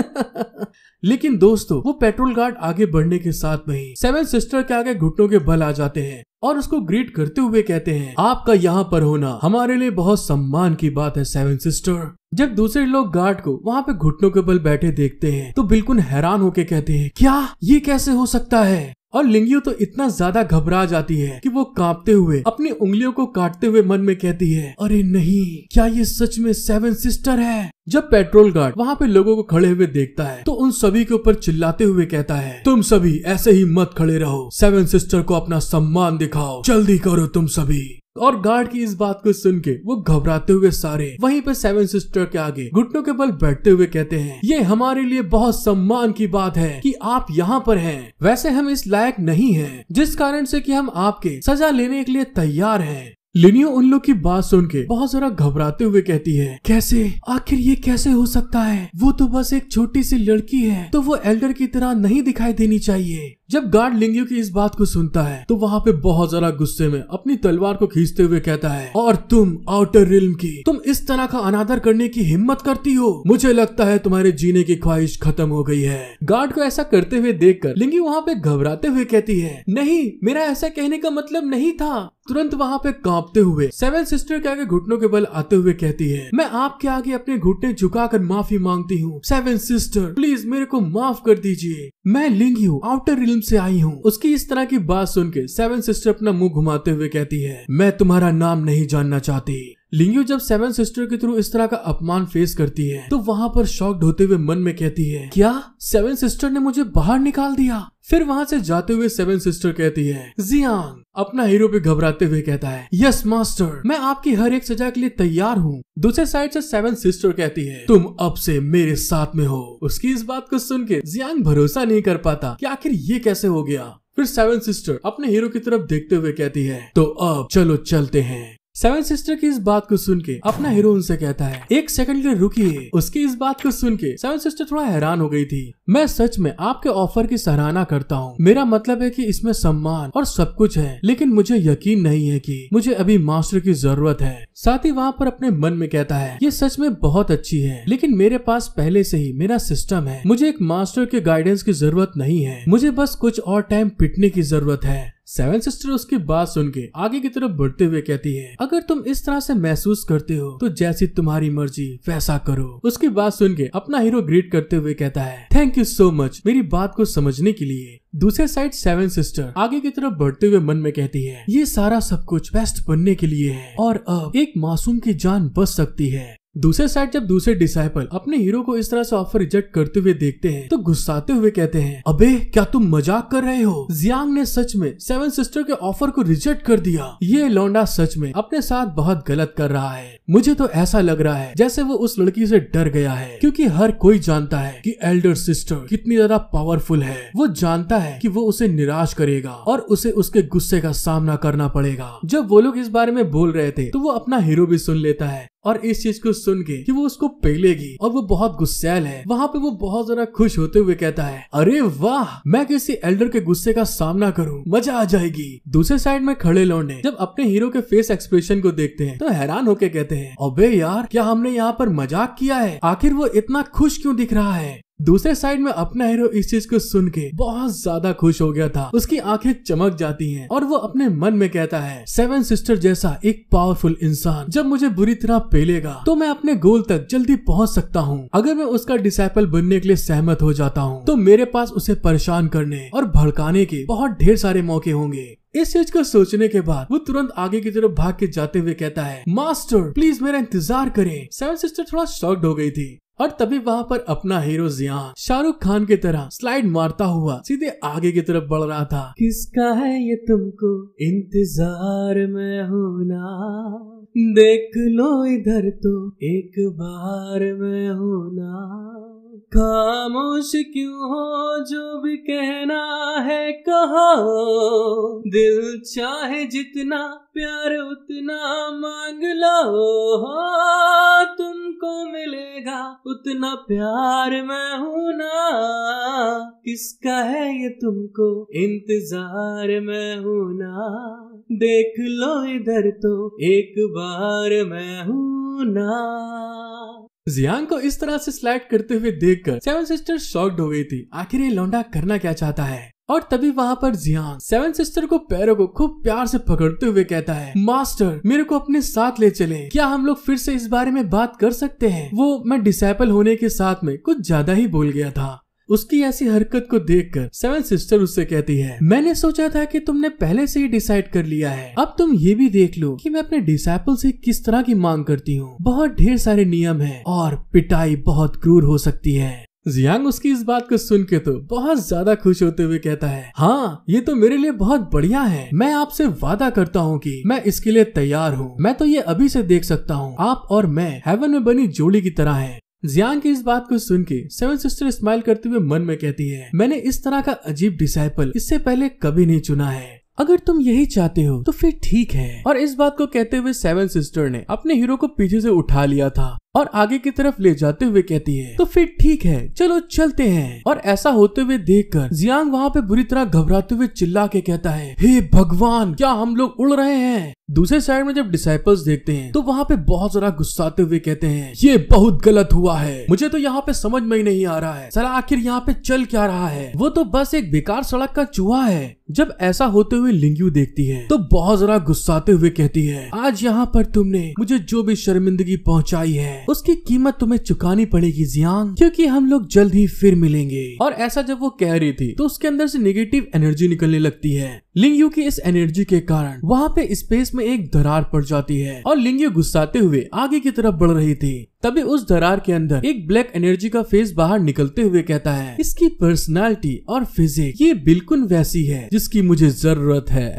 लेकिन दोस्तों, वो पेट्रोल गार्ड आगे बढ़ने के साथ में ही सेवन सिस्टर के आगे घुटनों के बल आ जाते हैं और उसको ग्रीट करते हुए कहते हैं, आपका यहाँ पर होना हमारे लिए बहुत सम्मान की बात है सेवन सिस्टर। जब दूसरे लोग गार्ड को वहाँ पे घुटनों के बल बैठे देखते हैं तो बिल्कुल हैरान होके कहते हैं, क्या ये कैसे हो सकता है। और लिंगियो तो इतना ज्यादा घबरा जाती है कि वो कांपते हुए अपनी उंगलियों को काटते हुए मन में कहती है, अरे नहीं, क्या ये सच में सेवन सिस्टर है। जब पेट्रोल गार्ड वहाँ पे लोगों को खड़े हुए देखता है तो उन सभी के ऊपर चिल्लाते हुए कहता है, तुम सभी ऐसे ही मत खड़े रहो, सेवन सिस्टर को अपना सम्मान दिखाओ, जल्दी करो तुम सभी। और गार्ड की इस बात को सुन के वो घबराते हुए सारे वहीं पे सेवन सिस्टर के आगे घुटनों के बल बैठते हुए कहते हैं, ये हमारे लिए बहुत सम्मान की बात है कि आप यहाँ पर हैं। वैसे हम इस लायक नहीं हैं, जिस कारण से कि हम आपके सजा लेने के लिए तैयार हैं। लिनियो उन लोग की बात सुन के बहुत जरा घबराते हुए कहती है, कैसे, आखिर ये कैसे हो सकता है, वो तो बस एक छोटी सी लड़की है, तो वो एल्डर की तरह नहीं दिखाई देनी चाहिए। जब गार्ड लिंगियो की इस बात को सुनता है तो वहाँ पे बहुत जरा गुस्से में अपनी तलवार को खींचते हुए कहता है, और तुम आउटर रिल्म की, तुम इस तरह का अनादर करने की हिम्मत करती हो, मुझे लगता है तुम्हारे जीने की ख्वाहिश खत्म हो गई है। गार्ड को ऐसा करते हुए देखकर लिंगियो वहाँ पे घबराते हुए कहती है, नहीं, मेरा ऐसा कहने का मतलब नहीं था। तुरंत वहाँ पे कांपते हुए सेवन सिस्टर के आगे घुटनों के बल आते हुए कहती है, मैं आपके आगे अपने घुटने झुकाकर माफी मांगती हूँ, सेवन सिस्टर प्लीज मेरे को माफ कर दीजिए, मैं लिंगियो आउटर रिल्म से आई हूँ। उसकी इस तरह की बात सुन के सेवन सिस्टर अपना मुंह घुमाते हुए कहती है, मैं तुम्हारा नाम नहीं जानना चाहती। लिंगियो जब सेवन सिस्टर के थ्रू इस तरह का अपमान फेस करती है तो वहाँ पर शॉक्ड होते हुए मन में कहती है, क्या सेवन सिस्टर ने मुझे बाहर निकाल दिया। फिर वहाँ से जाते हुए सेवन सिस्टर कहती है, जियांग अपना हीरो पे घबराते हुए कहता है, यस मास्टर, मैं आपकी हर एक सजा के लिए तैयार हूँ। दूसरे साइड से सेवन सिस्टर कहती है, तुम अब से मेरे साथ में हो। उसकी इस बात को सुन के जियांग भरोसा नहीं कर पाता कि आखिर ये कैसे हो गया। फिर सेवन सिस्टर अपने हीरो की तरफ देखते हुए कहती है, तो अब चलो चलते हैं। सेवन सिस्टर की इस बात को सुन के अपना हीरो उनसे कहता है, एक सेकंड के लिए रुकिए। उसकी इस बात को सुन के सेवन सिस्टर थोड़ा हैरान हो गई थी। मैं सच में आपके ऑफर की सराहना करता हूँ, मेरा मतलब है कि इसमें सम्मान और सब कुछ है, लेकिन मुझे यकीन नहीं है कि मुझे अभी मास्टर की जरूरत है। साथ ही वहाँ पर अपने मन में कहता है, ये सच में बहुत अच्छी है, लेकिन मेरे पास पहले से ही मेरा सिस्टम है, मुझे एक मास्टर के गाइडेंस की जरूरत नहीं है, मुझे बस कुछ और टाइम पिटने की जरूरत है। सेवन सिस्टर उसकी बात सुन के आगे की तरफ बढ़ते हुए कहती है, अगर तुम इस तरह से महसूस करते हो तो जैसी तुम्हारी मर्जी वैसा करो। उसकी बात सुन के अपना हीरो ग्रीट करते हुए कहता है, थैंक यू सो मच मेरी बात को समझने के लिए। दूसरे साइड सेवन सिस्टर आगे की तरफ बढ़ते हुए मन में कहती है, ये सारा सब कुछ बेस्ट बनने के लिए है और अब एक मासूम की जान बच सकती है। दूसरे साइड जब दूसरे डिसाइपल अपने हीरो को इस तरह से ऑफर रिजेक्ट करते हुए देखते हैं तो गुस्साते हुए कहते हैं, अबे क्या तुम मजाक कर रहे हो? जियांग ने सच में सेवन सिस्टर के ऑफर को रिजेक्ट कर दिया। ये लौंडा सच में अपने साथ बहुत गलत कर रहा है। मुझे तो ऐसा लग रहा है जैसे वो उस लड़की से डर गया है, क्योंकि हर कोई जानता है कि एल्डर सिस्टर कितनी ज्यादा पावरफुल है। वो जानता है कि वो उसे निराश करेगा और उसे उसके गुस्से का सामना करना पड़ेगा। जब वो लोग इस बारे में बोल रहे थे तो वो अपना हीरो भी सुन लेता है और इस चीज को सुन के कि वो उसको पेलेगी और वो बहुत गुस्सैल है, वहाँ पे वो बहुत ज्यादा खुश होते हुए कहता है, अरे वाह मैं किसी एल्डर के गुस्से का सामना करूं, मजा आ जाएगी। दूसरे साइड में खड़े लौंडे जब अपने हीरो के फेस एक्सप्रेशन को देखते हैं तो हैरान होके कहते हैं, अबे यार क्या हमने यहाँ पर मजाक किया है? आखिर वो इतना खुश क्यों दिख रहा है? दूसरे साइड में अपना हीरो इस चीज को सुन के बहुत ज्यादा खुश हो गया था। उसकी आंखें चमक जाती हैं और वो अपने मन में कहता है, सेवन सिस्टर जैसा एक पावरफुल इंसान जब मुझे बुरी तरह पेलेगा तो मैं अपने गोल तक जल्दी पहुंच सकता हूँ। अगर मैं उसका डिसाइपल बनने के लिए सहमत हो जाता हूँ तो मेरे पास उसे परेशान करने और भड़काने के बहुत ढेर सारे मौके होंगे। इस चीज को सोचने के बाद वो तुरंत आगे की तरफ भाग के जाते हुए कहता है, मास्टर प्लीज मेरा इंतजार करें। सेवन सिस्टर थोड़ा शॉक्ड हो गई थी और तभी वहाँ पर अपना हीरो जियान शाहरुख खान की तरह स्लाइड मारता हुआ सीधे आगे की तरफ बढ़ रहा था। किसका है ये तुमको इंतजार में हूं ना, देख लो इधर तो एक बार में हूं ना, खामोश क्यों हो जो भी कहना है कहो, दिल चाहे जितना प्यार उतना मांग लो, तुमको मिलेगा उतना प्यार मैं हूं ना, किसका है ये तुमको इंतजार में हूं ना, देख लो इधर तो एक बार मैं हूं ना। जियांग को इस तरह से स्लाइड करते हुए देखकर सेवन सिस्टर शॉक्ड हो गई थी। आखिर ये लौंडा करना क्या चाहता है? और तभी वहाँ पर जियांग सेवन सिस्टर को पैरों को खूब प्यार से पकड़ते हुए कहता है, मास्टर मेरे को अपने साथ ले चले, क्या हम लोग फिर से इस बारे में बात कर सकते हैं? वो मैं डिसाइपल होने के साथ में कुछ ज्यादा ही बोल गया था। उसकी ऐसी हरकत को देखकर सेवन सिस्टर उससे कहती है, मैंने सोचा था कि तुमने पहले से ही डिसाइड कर लिया है। अब तुम ये भी देख लो कि मैं अपने डिसाइपल से किस तरह की मांग करती हूँ। बहुत ढेर सारे नियम हैं और पिटाई बहुत क्रूर हो सकती है। जियांग उसकी इस बात को सुन के तो बहुत ज्यादा खुश होते हुए कहता है, हाँ ये तो मेरे लिए बहुत बढ़िया है। मैं आपसे वादा करता हूँ कि मैं इसके लिए तैयार हूँ। मैं तो ये अभी से देख सकता हूँ आप और मैं हेवन में बनी जोड़ी की तरह हैं। जियांग की इस बात को सुन के सेवन सिस्टर स्माइल करते हुए मन में कहती है, मैंने इस तरह का अजीब डिसाइपल इससे पहले कभी नहीं चुना है। अगर तुम यही चाहते हो तो फिर ठीक है। और इस बात को कहते हुए सेवन सिस्टर ने अपने हीरो को पीछे से उठा लिया था और आगे की तरफ ले जाते हुए कहती है, तो फिर ठीक है चलो चलते हैं। और ऐसा होते हुए देखकर जियांग वहाँ पे बुरी तरह घबराते हुए चिल्ला के कहता है, हे भगवान क्या हम लोग उड़ रहे हैं? दूसरे साइड में जब डिसाइपल्स देखते हैं तो वहाँ पे बहुत जरा गुस्साते हुए कहते हैं, ये बहुत गलत हुआ है। मुझे तो यहाँ पे समझ में ही नहीं आ रहा है साला आखिर यहाँ पे चल क्या रहा है? वो तो बस एक बेकार सड़क का चूहा है। जब ऐसा होते हुए लिंग्यू देखती है तो बहुत जरा गुस्साते हुए कहती है, आज यहाँ पर तुमने मुझे जो भी शर्मिंदगी पहुँचाई है उसकी कीमत तुम्हें चुकानी पड़ेगी जियांग, क्योंकि हम लोग जल्द ही फिर मिलेंगे। और ऐसा जब वो कह रही थी तो उसके अंदर से नेगेटिव एनर्जी निकलने लगती है। लिंग्यू की इस एनर्जी के कारण वहाँ पे स्पेस में एक दरार पड़ जाती है और लिंग्यू गुस्साते हुए आगे की तरफ बढ़ रही थी। तभी उस दरार के अंदर एक ब्लैक एनर्जी का फेस बाहर निकलते हुए कहता है, इसकी पर्सनालिटी और फिजिक ये बिल्कुल वैसी है जिसकी मुझे जरूरत है।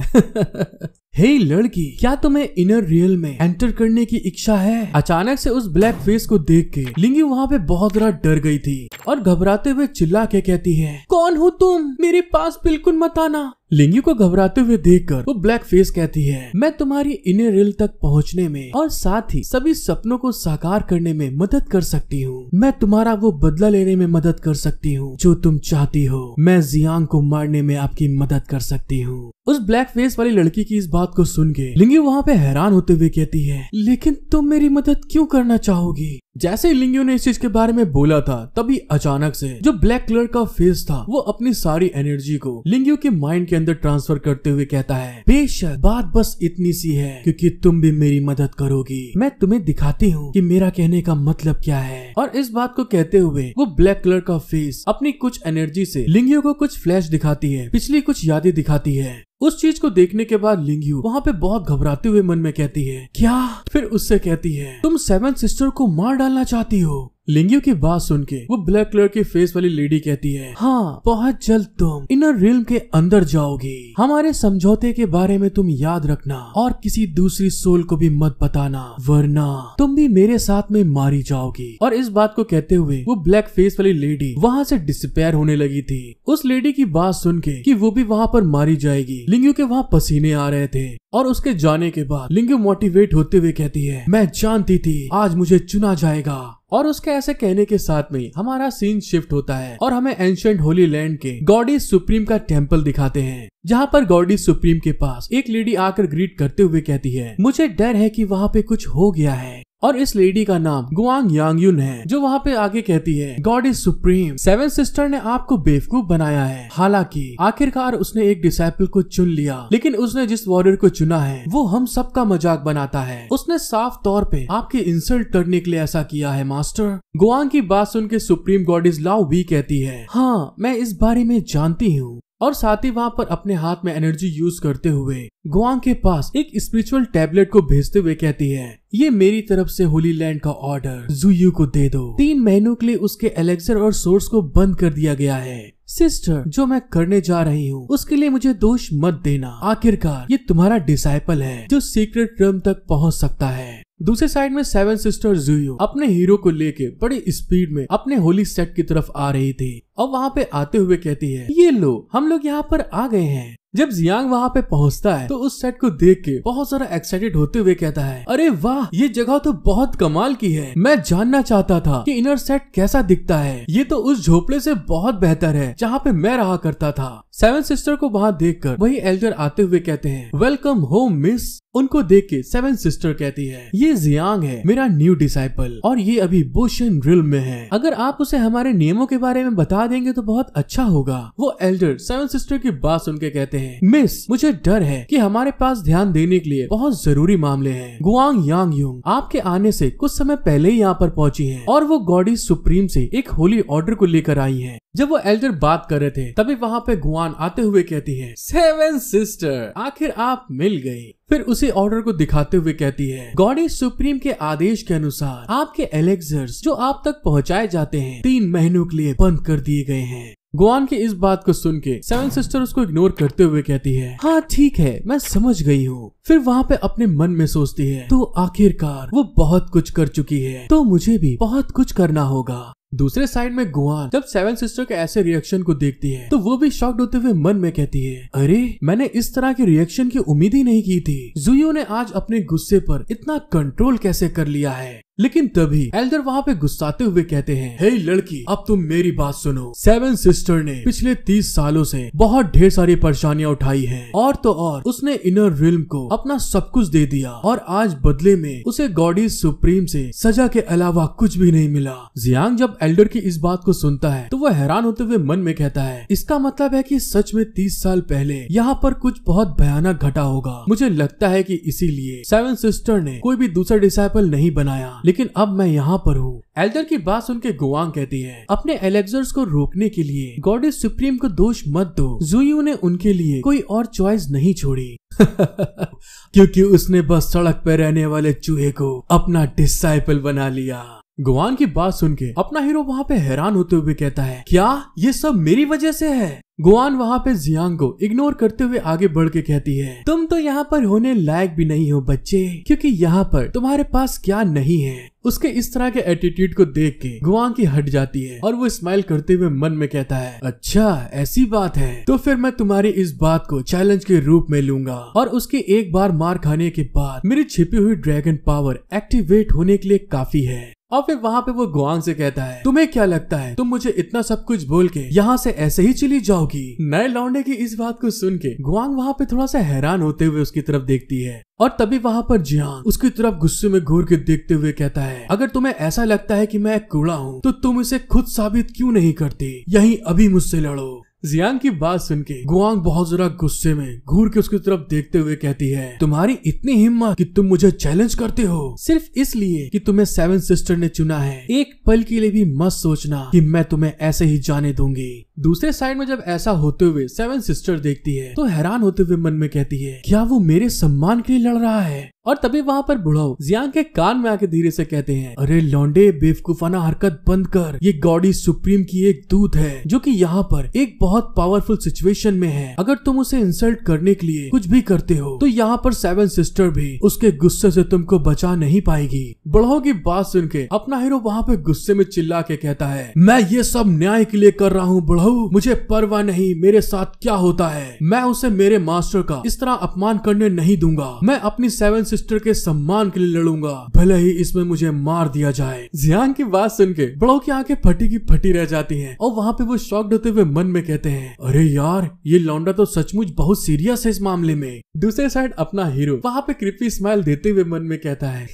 हे लड़की, क्या तुम्हें इनर रियल में एंटर करने की इच्छा है? अचानक से उस ब्लैक फेस को देख के लिंगी वहाँ पे बहुत ज्यादा डर गई थी और घबराते हुए चिल्ला के कहती है, कौन हो तुम? मेरे पास बिल्कुल मत आना। लिंगी को घबराते हुए देखकर वो ब्लैक फेस कहती है, मैं तुम्हारी इनर रियल तक पहुँचने में और साथ ही सभी सपनों को साकार करने में मदद कर सकती हूँ। मैं तुम्हारा वो बदला लेने में मदद कर सकती हूँ जो तुम चाहती हो। मैं जियांग को मारने में आपकी मदद कर सकती हूँ। उस ब्लैक फेस वाली लड़की की इस बात को सुन के लिंगी वहाँ पे हैरान होते हुए कहती है, लेकिन तुम मेरी मदद क्यों करना चाहोगी? जैसे लिंग्यू ने इस चीज के बारे में बोला था तभी अचानक से जो ब्लैक कलर का फेस था वो अपनी सारी एनर्जी को लिंग्यू के माइंड के अंदर ट्रांसफर करते हुए कहता है, बेशक बात बस इतनी सी है क्योंकि तुम भी मेरी मदद करोगी, मैं तुम्हें दिखाती हूँ कि मेरा कहने का मतलब क्या है। और इस बात को कहते हुए वो ब्लैक कलर का फेस अपनी कुछ एनर्जी से लिंग्यू को कुछ फ्लैश दिखाती है, पिछली कुछ यादें दिखाती है। उस चीज को देखने के बाद लिंग्यू वहाँ पे बहुत घबराते हुए मन में कहती है, क्या? फिर उससे कहती है, तुम सेवन सिस्टर को मार डालना चाहती हो? लिंग्यू की बात सुन के वो ब्लैक कलर के फेस वाली लेडी कहती है, हाँ बहुत जल्द तुम इनर रिल्म के अंदर जाओगी। हमारे समझौते के बारे में तुम याद रखना और किसी दूसरी सोल को भी मत बताना, वरना तुम भी मेरे साथ में मारी जाओगी। और इस बात को कहते हुए वो ब्लैक फेस वाली लेडी वहाँ से डिसअपीयर होने लगी थी। उस लेडी की बात सुन के कि वो भी वहाँ पर मारी जाएगी, लिंग्यू के वहाँ पसीने आ रहे थे। और उसके जाने के बाद लिंग्यू मोटिवेट होते हुए कहती है, मैं जानती थी आज मुझे चुना जाएगा। और उसके ऐसे कहने के साथ में हमारा सीन शिफ्ट होता है और हमें एंशिएंट होली लैंड के गॉडेस सुप्रीम का टेम्पल दिखाते हैं, जहाँ पर गॉडेस सुप्रीम के पास एक लेडी आकर ग्रीट करते हुए कहती है, मुझे डर है कि वहाँ पे कुछ हो गया है। और इस लेडी का नाम गुआंग यांगयुन है, जो वहाँ पे आगे कहती है, गॉडेस सुप्रीम, सेवन सिस्टर ने आपको बेवकूफ बनाया है। हालांकि आखिरकार उसने एक डिसाइपल को चुन लिया, लेकिन उसने जिस वॉरियर को चुना है वो हम सबका मजाक बनाता है। उसने साफ तौर पे आपके इंसल्ट करने के लिए ऐसा किया है मास्टर। गुआंग की बात सुन के सुप्रीम गॉडेस लाओ वी कहती है, हाँ मैं इस बारे में जानती हूँ। और साथ ही वहाँ पर अपने हाथ में एनर्जी यूज करते हुए गुआंग के पास एक स्पिरिचुअल टैबलेट को भेजते हुए कहती है, ये मेरी तरफ से होली लैंड का ऑर्डर जुयू को दे दो। 3 महीनों के लिए उसके एलेक्सर और सोर्स को बंद कर दिया गया है। सिस्टर, जो मैं करने जा रही हूँ उसके लिए मुझे दोष मत देना। आखिरकार ये तुम्हारा डिसाइपल है जो सीक्रेट रम तक पहुँच सकता है। दूसरे साइड में सेवन सिस्टर जुयू अपने हीरो को लेके बड़ी स्पीड में अपने होली सेट की तरफ आ रही थी और वहाँ पे आते हुए कहती है, ये लो हम लोग यहाँ पर आ गए हैं। जब जियांग वहाँ पे पहुँचता है तो उस सेट को देख के बहुत सारा एक्साइटेड होते हुए कहता है, अरे वाह ये जगह तो बहुत कमाल की है। मैं जानना चाहता था कि इनर सेट कैसा दिखता है। ये तो उस झोपड़े से बहुत बेहतर है जहाँ पे मैं रहा करता था। सेवन सिस्टर को वहाँ देखकर वही एल्डर आते हुए कहते हैं, वेलकम होम मिस। उनको देख के सेवन सिस्टर कहती है, ये जियांग है मेरा न्यू डिसाइपल और ये अभी बुशन रिल्म में है। अगर आप उसे हमारे नियमों के बारे में बता देंगे तो बहुत अच्छा होगा। वो एल्डर सेवन सिस्टर की बात सुन के कहते हैं, मिस मुझे डर है कि हमारे पास ध्यान देने के लिए बहुत जरूरी मामले हैं। गुआंग यांगयुन आपके आने से कुछ समय पहले ही यहाँ पर पहुंची हैं और वो गॉडेस सुप्रीम से एक होली ऑर्डर को लेकर आई हैं। जब वो एल्डर बात कर रहे थे तभी वहाँ पे गुआन आते हुए कहती है, सेवन सिस्टर आखिर आप मिल गई। फिर उसी ऑर्डर को दिखाते हुए कहती है, गॉडेस सुप्रीम के आदेश के अनुसार आपके एलेक्सर्स जो आप तक पहुँचाए जाते हैं 3 महीनों के लिए बंद कर दिए गए हैं। गुआन की इस बात को सुन के सेवन सिस्टर उसको इग्नोर करते हुए कहती है, हाँ ठीक है मैं समझ गई हूँ। फिर वहाँ पे अपने मन में सोचती है, तो आखिरकार वो बहुत कुछ कर चुकी है तो मुझे भी बहुत कुछ करना होगा। दूसरे साइड में गुआन जब सेवन सिस्टर के ऐसे रिएक्शन को देखती है तो वो भी शॉक्ड होते हुए मन में कहती है, अरे मैंने इस तरह के रिएक्शन की उम्मीद ही नहीं की थी। जुयू ने आज अपने गुस्से पर इतना कंट्रोल कैसे कर लिया है। लेकिन तभी एल्डर वहाँ पे गुस्साते हुए कहते हैं, हे लड़की अब तुम मेरी बात सुनो। सेवन सिस्टर ने पिछले 30 सालों से बहुत ढेर सारी परेशानियां उठाई हैं और तो और उसने इनर रिल्म को अपना सब कुछ दे दिया और आज बदले में उसे गॉडेस सुप्रीम से सजा के अलावा कुछ भी नहीं मिला। जियांग जब एल्डर की इस बात को सुनता है तो वह हैरान होते हुए मन में कहता है, इसका मतलब है कि सच में 30 साल पहले यहाँ पर कुछ बहुत भयानक घटा होगा। मुझे लगता है कि इसीलिए सेवन सिस्टर ने कोई भी दूसरा डिसाइपल नहीं बनाया, लेकिन अब मैं यहाँ पर हूँ। एल्डर की बात सुन के गुआंग कहती है, अपने एलेक्सर्स को रोकने के लिए गॉडेस सुप्रीम को दोष मत दो। जुयू ने उनके लिए कोई और चॉइस नहीं छोड़ी क्योंकि उसने बस सड़क पर रहने वाले चूहे को अपना डिसाइपल बना लिया। गुआन की बात सुन के अपना हीरो वहाँ पे हैरान होते हुए कहता है, क्या ये सब मेरी वजह से है? गुआन वहाँ पे जियांग को इग्नोर करते हुए आगे बढ़ के कहती है, तुम तो यहाँ पर होने लायक भी नहीं हो बच्चे, क्योंकि यहाँ पर तुम्हारे पास क्या नहीं है। उसके इस तरह के एटीट्यूड को देख के गुआन की हट जाती है और वो स्माइल करते हुए मन में कहता है, अच्छा ऐसी बात है तो फिर मैं तुम्हारी इस बात को चैलेंज के रूप में लूंगा और उसके एक बार मार खाने के बाद मेरी छिपी हुई ड्रैगन पावर एक्टिवेट होने के लिए काफी है। और फिर वहाँ पे वो गुआंग से कहता है, तुम्हें क्या लगता है तुम मुझे इतना सब कुछ बोल के यहाँ से ऐसे ही चली जाओगी? नए लौंडे की इस बात को सुन के गुआंग वहाँ पे थोड़ा सा हैरान होते हुए उसकी तरफ देखती है और तभी वहाँ पर जियांग उसकी तरफ गुस्से में घूर के देखते हुए कहता है, अगर तुम्हें ऐसा लगता है कि मैं एक कूड़ा हूँ तो तुम इसे खुद साबित क्यों नहीं करती? यहीं अभी मुझसे लड़ो। जियांग की बात सुन के गुआंग बहुत जरा गुस्से में घूर के उसकी तरफ देखते हुए कहती है, तुम्हारी इतनी हिम्मत कि तुम मुझे चैलेंज करते हो सिर्फ इसलिए कि तुम्हें सेवन सिस्टर ने चुना है। एक पल के लिए भी मत सोचना कि मैं तुम्हें ऐसे ही जाने दूंगी। दूसरे साइड में जब ऐसा होते हुए सेवन सिस्टर देखती है तो हैरान होते हुए मन में कहती है, क्या वो मेरे सम्मान के लिए लड़ रहा है? और तभी वहाँ पर बुढ़ाओ जियांग के कान में आके धीरे से कहते हैं, अरे लौंडे बेवकूफाना हरकत बंद कर। ये गॉडी सुप्रीम की एक दूत है जो कि यहाँ पर एक बहुत पावरफुल सिचुएशन में है। अगर तुम उसे इंसल्ट करने के लिए कुछ भी करते हो तो यहाँ पर सेवन सिस्टर भी उसके गुस्से से तुमको बचा नहीं पाएगी। बुढ़ाओ की बात सुन के अपना हीरो वहाँ पे गुस्से में चिल्ला के कहता है, मैं ये सब न्याय के लिए कर रहा हूँ बुढ़ाओ, मुझे परवाह नहीं मेरे साथ क्या होता है। मैं उसे मेरे मास्टर का इस तरह अपमान करने नहीं दूंगा। मैं अपनी सेवन सिस्टर के सम्मान के लिए लड़ूंगा, भले ही इसमें मुझे मार दिया जाए। जियांग की बात सुन के बड़ों की आंखें फटी की फटी रह जाती हैं और वहाँ पे वो शॉक्ड होते हुए मन में कहते हैं, अरे यार ये लौंडा तो सचमुच बहुत सीरियस है इस मामले में। दूसरे साइड अपना हीरो वहाँ पे क्रिपी स्माइल देते हुए मन में कहता है,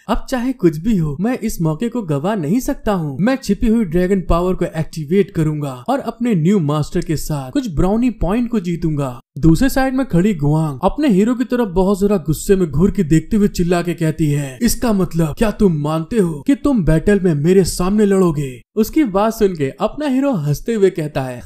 अब चाहे कुछ भी हो मैं इस मौके को गवा नहीं सकता हूँ। मैं छिपी हुई ड्रैगन पावर को एक्टिवेट करूंगा और अपने न्यू मास्टर के साथ कुछ ब्राउनी पॉइंट को जीतूंगा। दूसरे साइड में खड़ी गुआंग अपने हीरो की तरफ बहुत जरा गुस्से में घूर के देखते हुए चिल्ला के कहती है, इसका मतलब क्या तुम मानते हो कि तुम बैटल में मेरे सामने लड़ोगे? उसकी बात सुन के अपना हीरो हंसते हुए कहता है,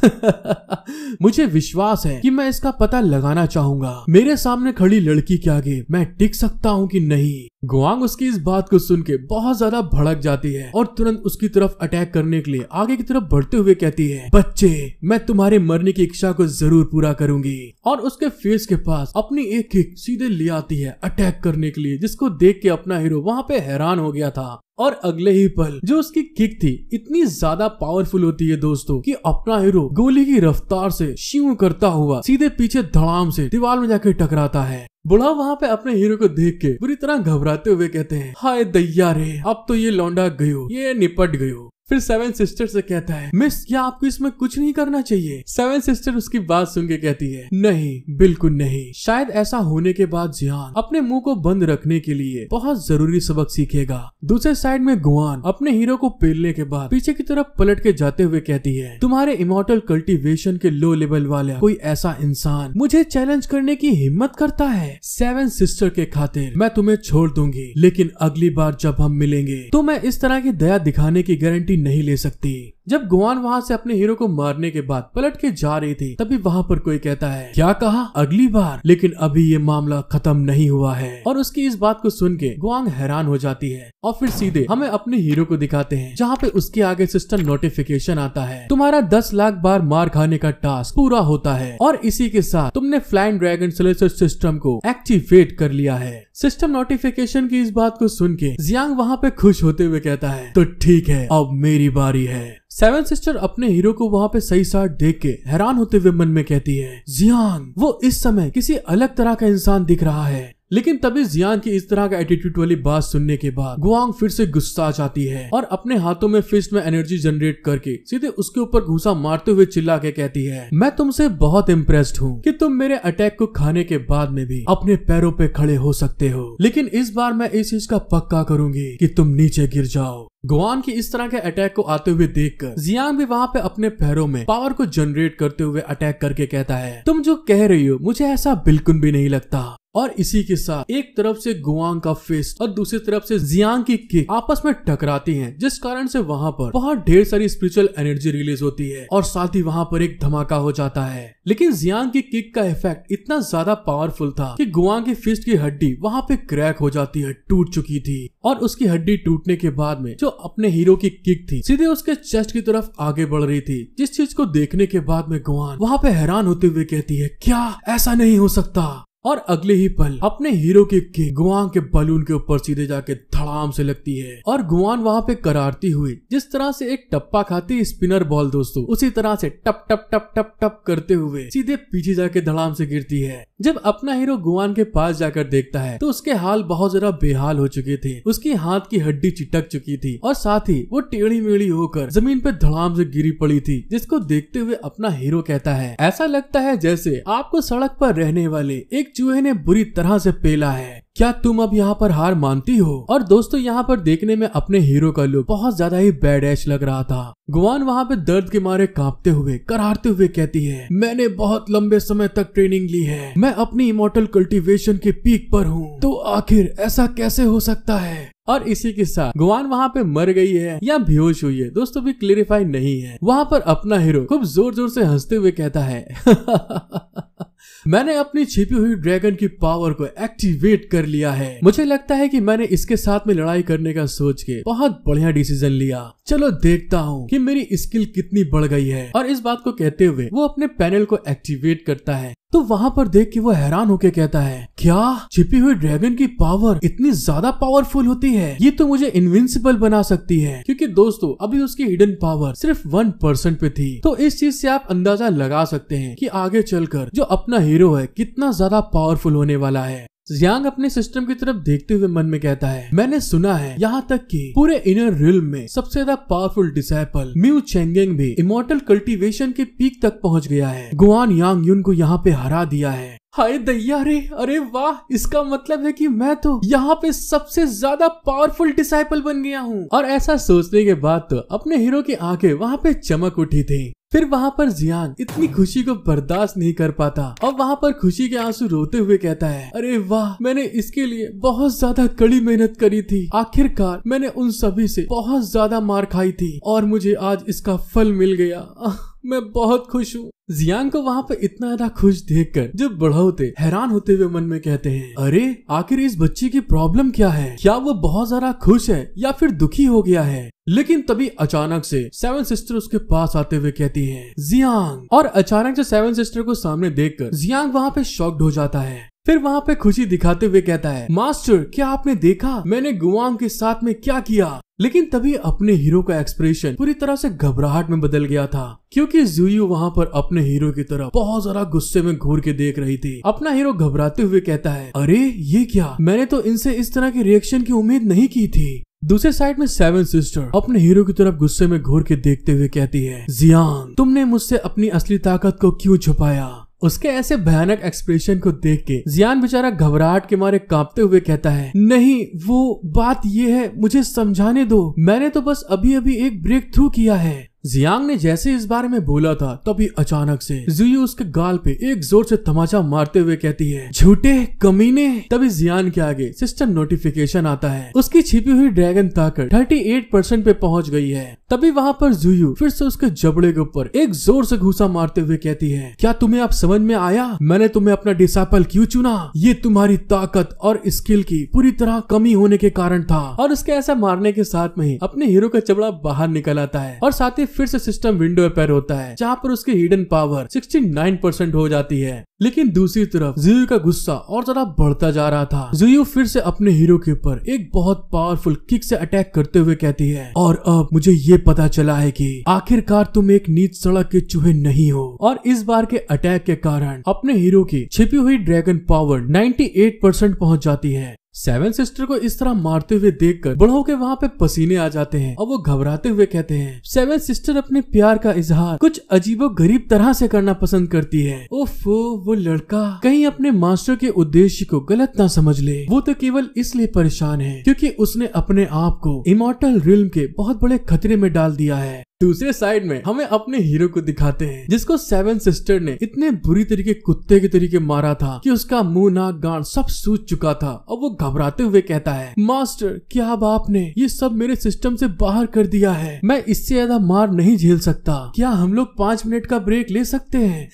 मुझे विश्वास है कि मैं इसका पता लगाना चाहूंगा। मेरे सामने खड़ी लड़की के आगे मैं टिक सकता हूँ कि नहीं? गुआंग उसकी इस बात को सुन के बहुत ज्यादा भड़क जाती है और तुरंत उसकी तरफ अटैक करने के लिए आगे की तरफ बढ़ते हुए कहती है, बच्चे मैं तुम्हारे मरने की इच्छा को जरूर पूरा करूंगी। और उसके फेस के पास अपनी एक किक सीधे ले आती है अटैक करने के लिए, जिसको देख के अपना हीरो वहाँ पे हैरान हो गया था। और अगले ही पल जो उसकी किक थी इतनी ज्यादा पावरफुल होती है दोस्तों कि अपना हीरो गोली की रफ्तार से श्यू करता हुआ सीधे पीछे धड़ाम से दीवार में जाकर टकराता है। बुढ़ा वहाँ पे अपने हीरो को देख के बुरी तरह घबराते हुए कहते हैं, हाय दैया रे, अब तो ये लौंडा गयो, ये निपट गयो। फिर सेवन सिस्टर से कहता है, मिस क्या आपको इसमें कुछ नहीं करना चाहिए? सेवन सिस्टर उसकी बात सुन के कहती है, नहीं बिल्कुल नहीं। शायद ऐसा होने के बाद जियांग अपने मुंह को बंद रखने के लिए बहुत जरूरी सबक सीखेगा। दूसरे साइड में गुआन अपने हीरो को पेलने के बाद पीछे की तरफ पलट के जाते हुए कहती है, तुम्हारे इमॉर्टल कल्टीवेशन के लो लेवल वाला कोई ऐसा इंसान मुझे चैलेंज करने की हिम्मत करता है? सेवन सिस्टर के खातिर मैं तुम्हें छोड़ दूंगी, लेकिन अगली बार जब हम मिलेंगे तो मैं इस तरह की दया दिखाने की गारंटी नहीं ले सकती। जब गुआन वहाँ से अपने हीरो को मारने के बाद पलट के जा रही थी तभी वहाँ पर कोई कहता है, क्या कहा? अगली बार? लेकिन अभी ये मामला खत्म नहीं हुआ है। और उसकी इस बात को सुन के गुआंग हैरान हो जाती है और फिर सीधे हमें अपने हीरो को दिखाते हैं जहाँ पे उसके आगे सिस्टम नोटिफिकेशन आता है, तुम्हारा 10 लाख बार मार खाने का टास्क पूरा होता है और इसी के साथ तुमने फ्लाइंग ड्रैगन सिलेक्टर सिस्टम को एक्टिवेट कर लिया है। सिस्टम नोटिफिकेशन की इस बात को सुन के जियांग वहाँ पे खुश होते हुए कहता है, तो ठीक है अब मेरी बारी है। सेवन सिस्टर अपने हीरो को वहाँ पे सही साथ देख के हैरान होते हुए मन में कहती है, जियांग वो इस समय किसी अलग तरह का इंसान दिख रहा है। लेकिन तभी जियांग की इस तरह का एटीट्यूड वाली बात सुनने के बाद गुआंग फिर से गुस्सा जाती है और अपने हाथों में फिस्ट में एनर्जी जनरेट करके सीधे उसके ऊपर घूसा मारते हुए चिल्ला के कहती है, मैं तुमसे बहुत इम्प्रेस्ड हूँ कि तुम मेरे अटैक को खाने के बाद में भी अपने पैरों पे खड़े हो सकते हो, लेकिन इस बार मैं इस चीज का पक्का करूंगी कि तुम नीचे गिर जाओ। गुआन की इस तरह के अटैक को आते हुए देखकर जियांग भी वहाँ पे अपने पैरों में पावर को जनरेट करते हुए अटैक करके कहता है, तुम जो कह रही हो मुझे ऐसा बिल्कुल भी नहीं लगता। और इसी के साथ एक तरफ से गुआंग का फिस्ट और दूसरी तरफ से जियांग की किक आपस में टकराती हैं, जिस कारण से वहाँ पर बहुत ढेर सारी स्पिरिचुअल एनर्जी रिलीज होती है और साथ ही वहाँ पर एक धमाका हो जाता है। लेकिन जियांग की किक का इफेक्ट इतना ज्यादा पावरफुल था कि गुआंग की फिस्ट की हड्डी वहाँ पे क्रैक हो जाती है, टूट चुकी थी। और उसकी हड्डी टूटने के बाद में जो अपने हीरो की किक थी सीधे उसके चेस्ट की तरफ आगे बढ़ रही थी, जिस चीज को देखने के बाद में गुआन वहाँ पे हैरान होते हुए कहती है, क्या ऐसा नहीं हो सकता? और अगले ही पल अपने हीरो की किक गुआन के बलून के ऊपर सीधे जाके धड़ाम से लगती है और गुआन वहाँ पे करारती हुई जिस तरह से एक टप्पा खाती स्पिनर बॉल दोस्तों, उसी तरह से टप टप टप टप टप करते हुए सीधे पीछे जाके धड़ाम से गिरती है। जब अपना हीरो गुआन के पास जाकर देखता है तो उसके हाल बहुत ज्यादा बेहाल हो चुके थे। उसकी हाथ की हड्डी चिटक चुकी थी और साथ ही वो टेढ़ी मेढ़ी होकर जमीन पे धड़ाम से गिरी पड़ी थी, जिसको देखते हुए अपना हीरो कहता है, ऐसा लगता है जैसे आपको सड़क पर रहने वाले एक चूहे ने बुरी तरह से पेला है। क्या तुम अब यहाँ पर हार मानती हो? और दोस्तों यहाँ पर देखने में अपने हीरो का लुक बहुत ज्यादा ही बैडैश लग रहा था। गुआन वहाँ पे दर्द के मारे कांपते हुए करारते हुए कहती है, मैंने बहुत लंबे समय तक ट्रेनिंग ली है, मैं अपनी इमॉर्टल कल्टीवेशन के पीक पर हूँ, तो आखिर ऐसा कैसे हो सकता है? और इसी के साथ गुआन वहाँ पे मर गई है या बेहोश हुई है दोस्तों भी क्लेरिफाई नहीं है। वहाँ पर अपना हीरो खूब जोर जोर से हंसते हुए कहता है मैंने अपनी छिपी हुई ड्रैगन की पावर को एक्टिवेट कर लिया है। मुझे लगता है कि मैंने इसके साथ में लड़ाई करने का सोच के बहुत बढ़िया डिसीजन लिया। चलो देखता हूँ कि मेरी स्किल कितनी बढ़ गई है। और इस बात को कहते हुए वो अपने पैनल को एक्टिवेट करता है तो वहाँ पर देख के वो हैरान होके कहता है, क्या छिपी हुई ड्रैगन की पावर इतनी ज्यादा पावरफुल होती है? ये तो मुझे इनविंसिबल बना सकती है। क्योंकि दोस्तों अभी उसकी हिडन पावर सिर्फ 1% पे थी। तो इस चीज से आप अंदाजा लगा सकते हैं कि आगे चलकर जो अपना हीरो है कितना ज्यादा पावरफुल होने वाला है। जियांग अपने सिस्टम की तरफ देखते हुए मन में कहता है, मैंने सुना है यहाँ तक कि पूरे इनर रिल्म में सबसे ज्यादा पावरफुल डिसाइपल म्यू चेंगेंग भी इमॉर्टल कल्टीवेशन के पीक तक पहुँच गया है। गुआन यांग युन को यहाँ पे हरा दिया है। हाय दैया रे, अरे वाह, इसका मतलब है कि मैं तो यहाँ पे सबसे ज्यादा पावरफुल डिसाइपल बन गया हूँ। और ऐसा सोचने के बाद तो अपने हीरो की आंखें वहाँ पे चमक उठी थी। फिर वहाँ पर जियांग इतनी खुशी को बर्दाश्त नहीं कर पाता और वहाँ पर खुशी के आंसू रोते हुए कहता है, अरे वाह, मैंने इसके लिए बहुत ज्यादा कड़ी मेहनत करी थी। आखिरकार मैंने उन सभी से बहुत ज्यादा मार खाई थी और मुझे आज इसका फल मिल गया। मैं बहुत खुश हूँ। जियांग को वहाँ पे इतना ज्यादा खुश देखकर जो बढ़ोते हैरान होते हुए मन में कहते हैं, अरे आखिर इस बच्ची की प्रॉब्लम क्या है? क्या वो बहुत ज्यादा खुश है या फिर दुखी हो गया है? लेकिन तभी अचानक से सेवन सिस्टर उसके पास आते हुए कहती है, जियांग। और अचानक से सेवन सिस्टर को सामने देखकर जियांग वहाँ पे शॉक्ड हो जाता है। फिर वहाँ पे खुशी दिखाते हुए कहता है, मास्टर, क्या आपने देखा मैंने गुआंग के साथ में क्या किया? लेकिन तभी अपने हीरो का एक्सप्रेशन पूरी तरह से घबराहट में बदल गया था, क्योंकि जुयू वहाँ पर अपने हीरो की तरफ बहुत ज्यादा गुस्से में घूर के देख रही थी। अपना हीरो घबराते हुए कहता है, अरे ये क्या, मैंने तो इनसे इस तरह की रिएक्शन की उम्मीद नहीं की थी। दूसरे साइड में सेवन सिस्टर अपने हीरो की तरफ गुस्से में घूर के देखते हुए कहती है, जियांग, तुमने मुझसे अपनी असली ताकत को क्यों छुपाया? उसके ऐसे भयानक एक्सप्रेशन को देख के जियान बेचारा घबराहट के मारे कांपते हुए कहता है, नहीं, वो बात ये है, मुझे समझाने दो, मैंने तो बस अभी अभी एक ब्रेक थ्रू किया है। जियांग ने जैसे इस बारे में बोला था तभी अचानक से जुयू उसके गाल पे एक जोर से तमाचा मारते हुए कहती है, झूठे कमीने। तभी जियांग के आगे सिस्टम नोटिफिकेशन आता है, उसकी छिपी हुई ड्रैगन ताकत 38% पे पहुंच गई है। तभी वहाँ पर जुयू फिर से उसके जबड़े के ऊपर एक जोर से घूसा मारते हुए कहती है, क्या तुम्हें अब समझ में आया मैंने तुम्हें अपना डिसाइपल क्यों चुना? ये तुम्हारी ताकत और स्किल की पूरी तरह कमी होने के कारण था। और उसके ऐसा मारने के साथ में ही अपने हीरो का जबड़ा बाहर निकल आता है और साथ ही फिर से सिस्टम विंडो अपेयर होता है, जहाँ पर उसकी हिडन पावर 69% हो जाती है। लेकिन दूसरी तरफ जुयू का गुस्सा और ज्यादा बढ़ता जा रहा था। जुयू फिर से अपने हीरो के ऊपर एक बहुत पावरफुल किक से अटैक करते हुए कहती है, और अब मुझे ये पता चला है कि आखिरकार तुम एक नीच सड़क के चूहे नहीं हो। और इस बार के अटैक के कारण अपने हीरो की छिपी हुई ड्रैगन पावर 98% पहुंच जाती है। सेवन सिस्टर को इस तरह मारते हुए देखकर बड़ों के वहाँ पे पसीने आ जाते हैं और वो घबराते हुए कहते हैं, सेवन सिस्टर अपने प्यार का इजहार कुछ अजीबो गरीब तरह से करना पसंद करती है। ओफो, वो लड़का कहीं अपने मास्टर के उद्देश्य को गलत ना समझ ले। वो तो केवल इसलिए परेशान है क्योंकि उसने अपने आप को इमॉर्टल रिल्म के बहुत बड़े खतरे में डाल दिया है। दूसरे साइड में हमें अपने हीरो को दिखाते हैं, जिसको सेवन सिस्टर ने इतने बुरी तरीके कुत्ते के तरीके मारा था कि उसका मुंह, नाक, गांड सब सूज चुका था। और वो घबराते हुए कहता है, मास्टर, क्या अब आपने ये सब मेरे सिस्टम से बाहर कर दिया है? मैं इससे ज्यादा मार नहीं झेल सकता। क्या हम लोग 5 मिनट का ब्रेक ले सकते हैं?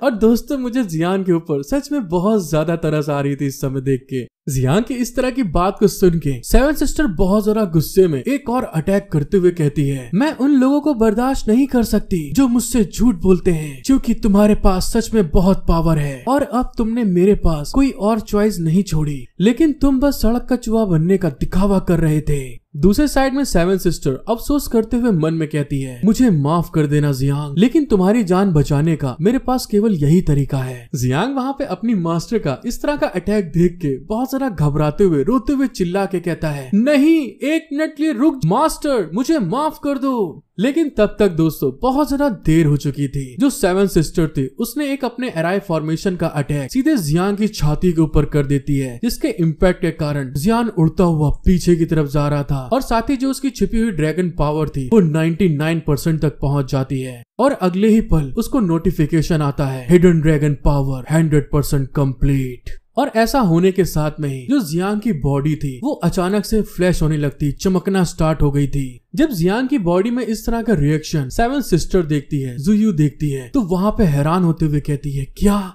और दोस्तों, मुझे जियान के ऊपर सच में बहुत ज्यादा तरस आ रही थी इस समय देख के। जियांग की इस तरह की बात को सुन के सेवन सिस्टर बहुत ज्यादा गुस्से में एक और अटैक करते हुए कहती है, मैं उन लोगों को बर्दाश्त नहीं कर सकती जो मुझसे झूठ बोलते हैं, क्योंकि तुम्हारे पास सच में बहुत पावर है और अब तुमने मेरे पास कोई और चॉइस नहीं छोड़ी, लेकिन तुम बस सड़क का चूहा बनने का दिखावा कर रहे थे। दूसरे साइड में सेवन सिस्टर अफसोस करते हुए मन में कहती है, मुझे माफ कर देना जियांग, लेकिन तुम्हारी जान बचाने का मेरे पास केवल यही तरीका है। जियांग वहाँ पे अपनी मास्टर का इस तरह का अटैक देख के बहुत ज्यादा घबराते हुए रोते हुए चिल्ला के कहता है, नहीं, एक मिनट के लिए रुक मास्टर, मुझे माफ कर दो। लेकिन तब तक दोस्तों बहुत ज्यादा देर हो चुकी थी। जो सेवन सिस्टर थे उसने एक अपने एराई फॉर्मेशन का अटैक सीधे जियांग की छाती के ऊपर कर देती है, जिसके इम्पैक्ट के कारण जियांग उड़ता हुआ पीछे की तरफ जा रहा था और साथ ही जो उसकी छिपी हुई ड्रैगन पावर थी वो 99% तक पहुंच जाती है और अगले ही पल उसको नोटिफिकेशन आता है, हिडन ड्रैगन पावर 100% कंप्लीट। और ऐसा होने के साथ में ही जो जियांग की बॉडी थी वो अचानक से फ्लैश होने लगती, चमकना स्टार्ट हो गई थी। जब जियांग की बॉडी में इस तरह का रिएक्शन सेवन सिस्टर देखती है, जुयू देखती है, तो वहाँ पे हैरान होते हुए कहती है,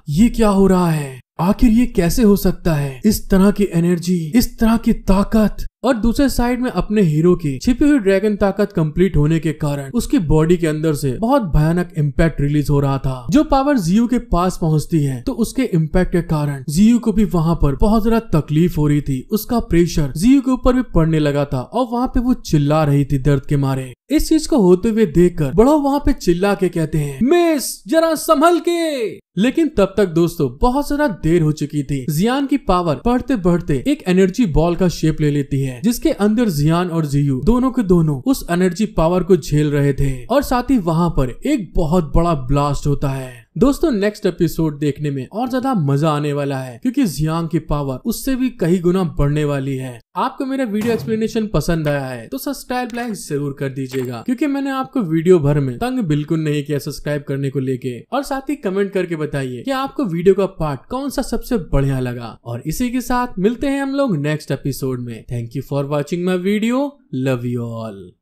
ये क्या हो रहा है, आखिर ये कैसे हो सकता है, इस तरह की एनर्जी, इस तरह की ताकत। और दूसरे साइड में अपने हीरो की छिपी हुई ड्रैगन ताकत कंप्लीट होने के कारण उसकी बॉडी के अंदर से बहुत भयानक इम्पैक्ट रिलीज हो रहा था। जो पावर जियू के पास पहुंचती है तो उसके इम्पैक्ट के कारण जियू को भी वहां पर बहुत ज्यादा तकलीफ हो रही थी, उसका प्रेशर जियू के ऊपर भी पड़ने लगा था और वहां पे वो चिल्ला रही थी दर्द के मारे। इस चीज को होते हुए देखकर बड़ो वहां पे चिल्ला के कहते हैं, मिस जरा संभल के। लेकिन तब तक दोस्तों बहुत ज्यादा देर हो चुकी थी। जियान की पावर बढ़ते बढ़ते एक एनर्जी बॉल का शेप ले लेती है, जिसके अंदर जियान और जियू दोनों के दोनों उस एनर्जी पावर को झेल रहे थे और साथ ही वहां पर एक बहुत बड़ा ब्लास्ट होता है। दोस्तों नेक्स्ट एपिसोड देखने में और ज्यादा मजा आने वाला है, क्योंकि जियांग की पावर उससे भी कई गुना बढ़ने वाली है। आपको मेरा वीडियो एक्सप्लेनेशन पसंद आया है तो सब्सक्राइब लाइक जरूर कर दीजिएगा, क्योंकि मैंने आपको वीडियो भर में तंग बिल्कुल नहीं किया सब्सक्राइब करने को लेके। और साथ ही कमेंट करके बताइए कि आपको वीडियो का पार्ट कौन सा सबसे बढ़िया लगा। और इसी के साथ मिलते हैं हम लोग नेक्स्ट एपिसोड में। Thank you for watching my video, love you all.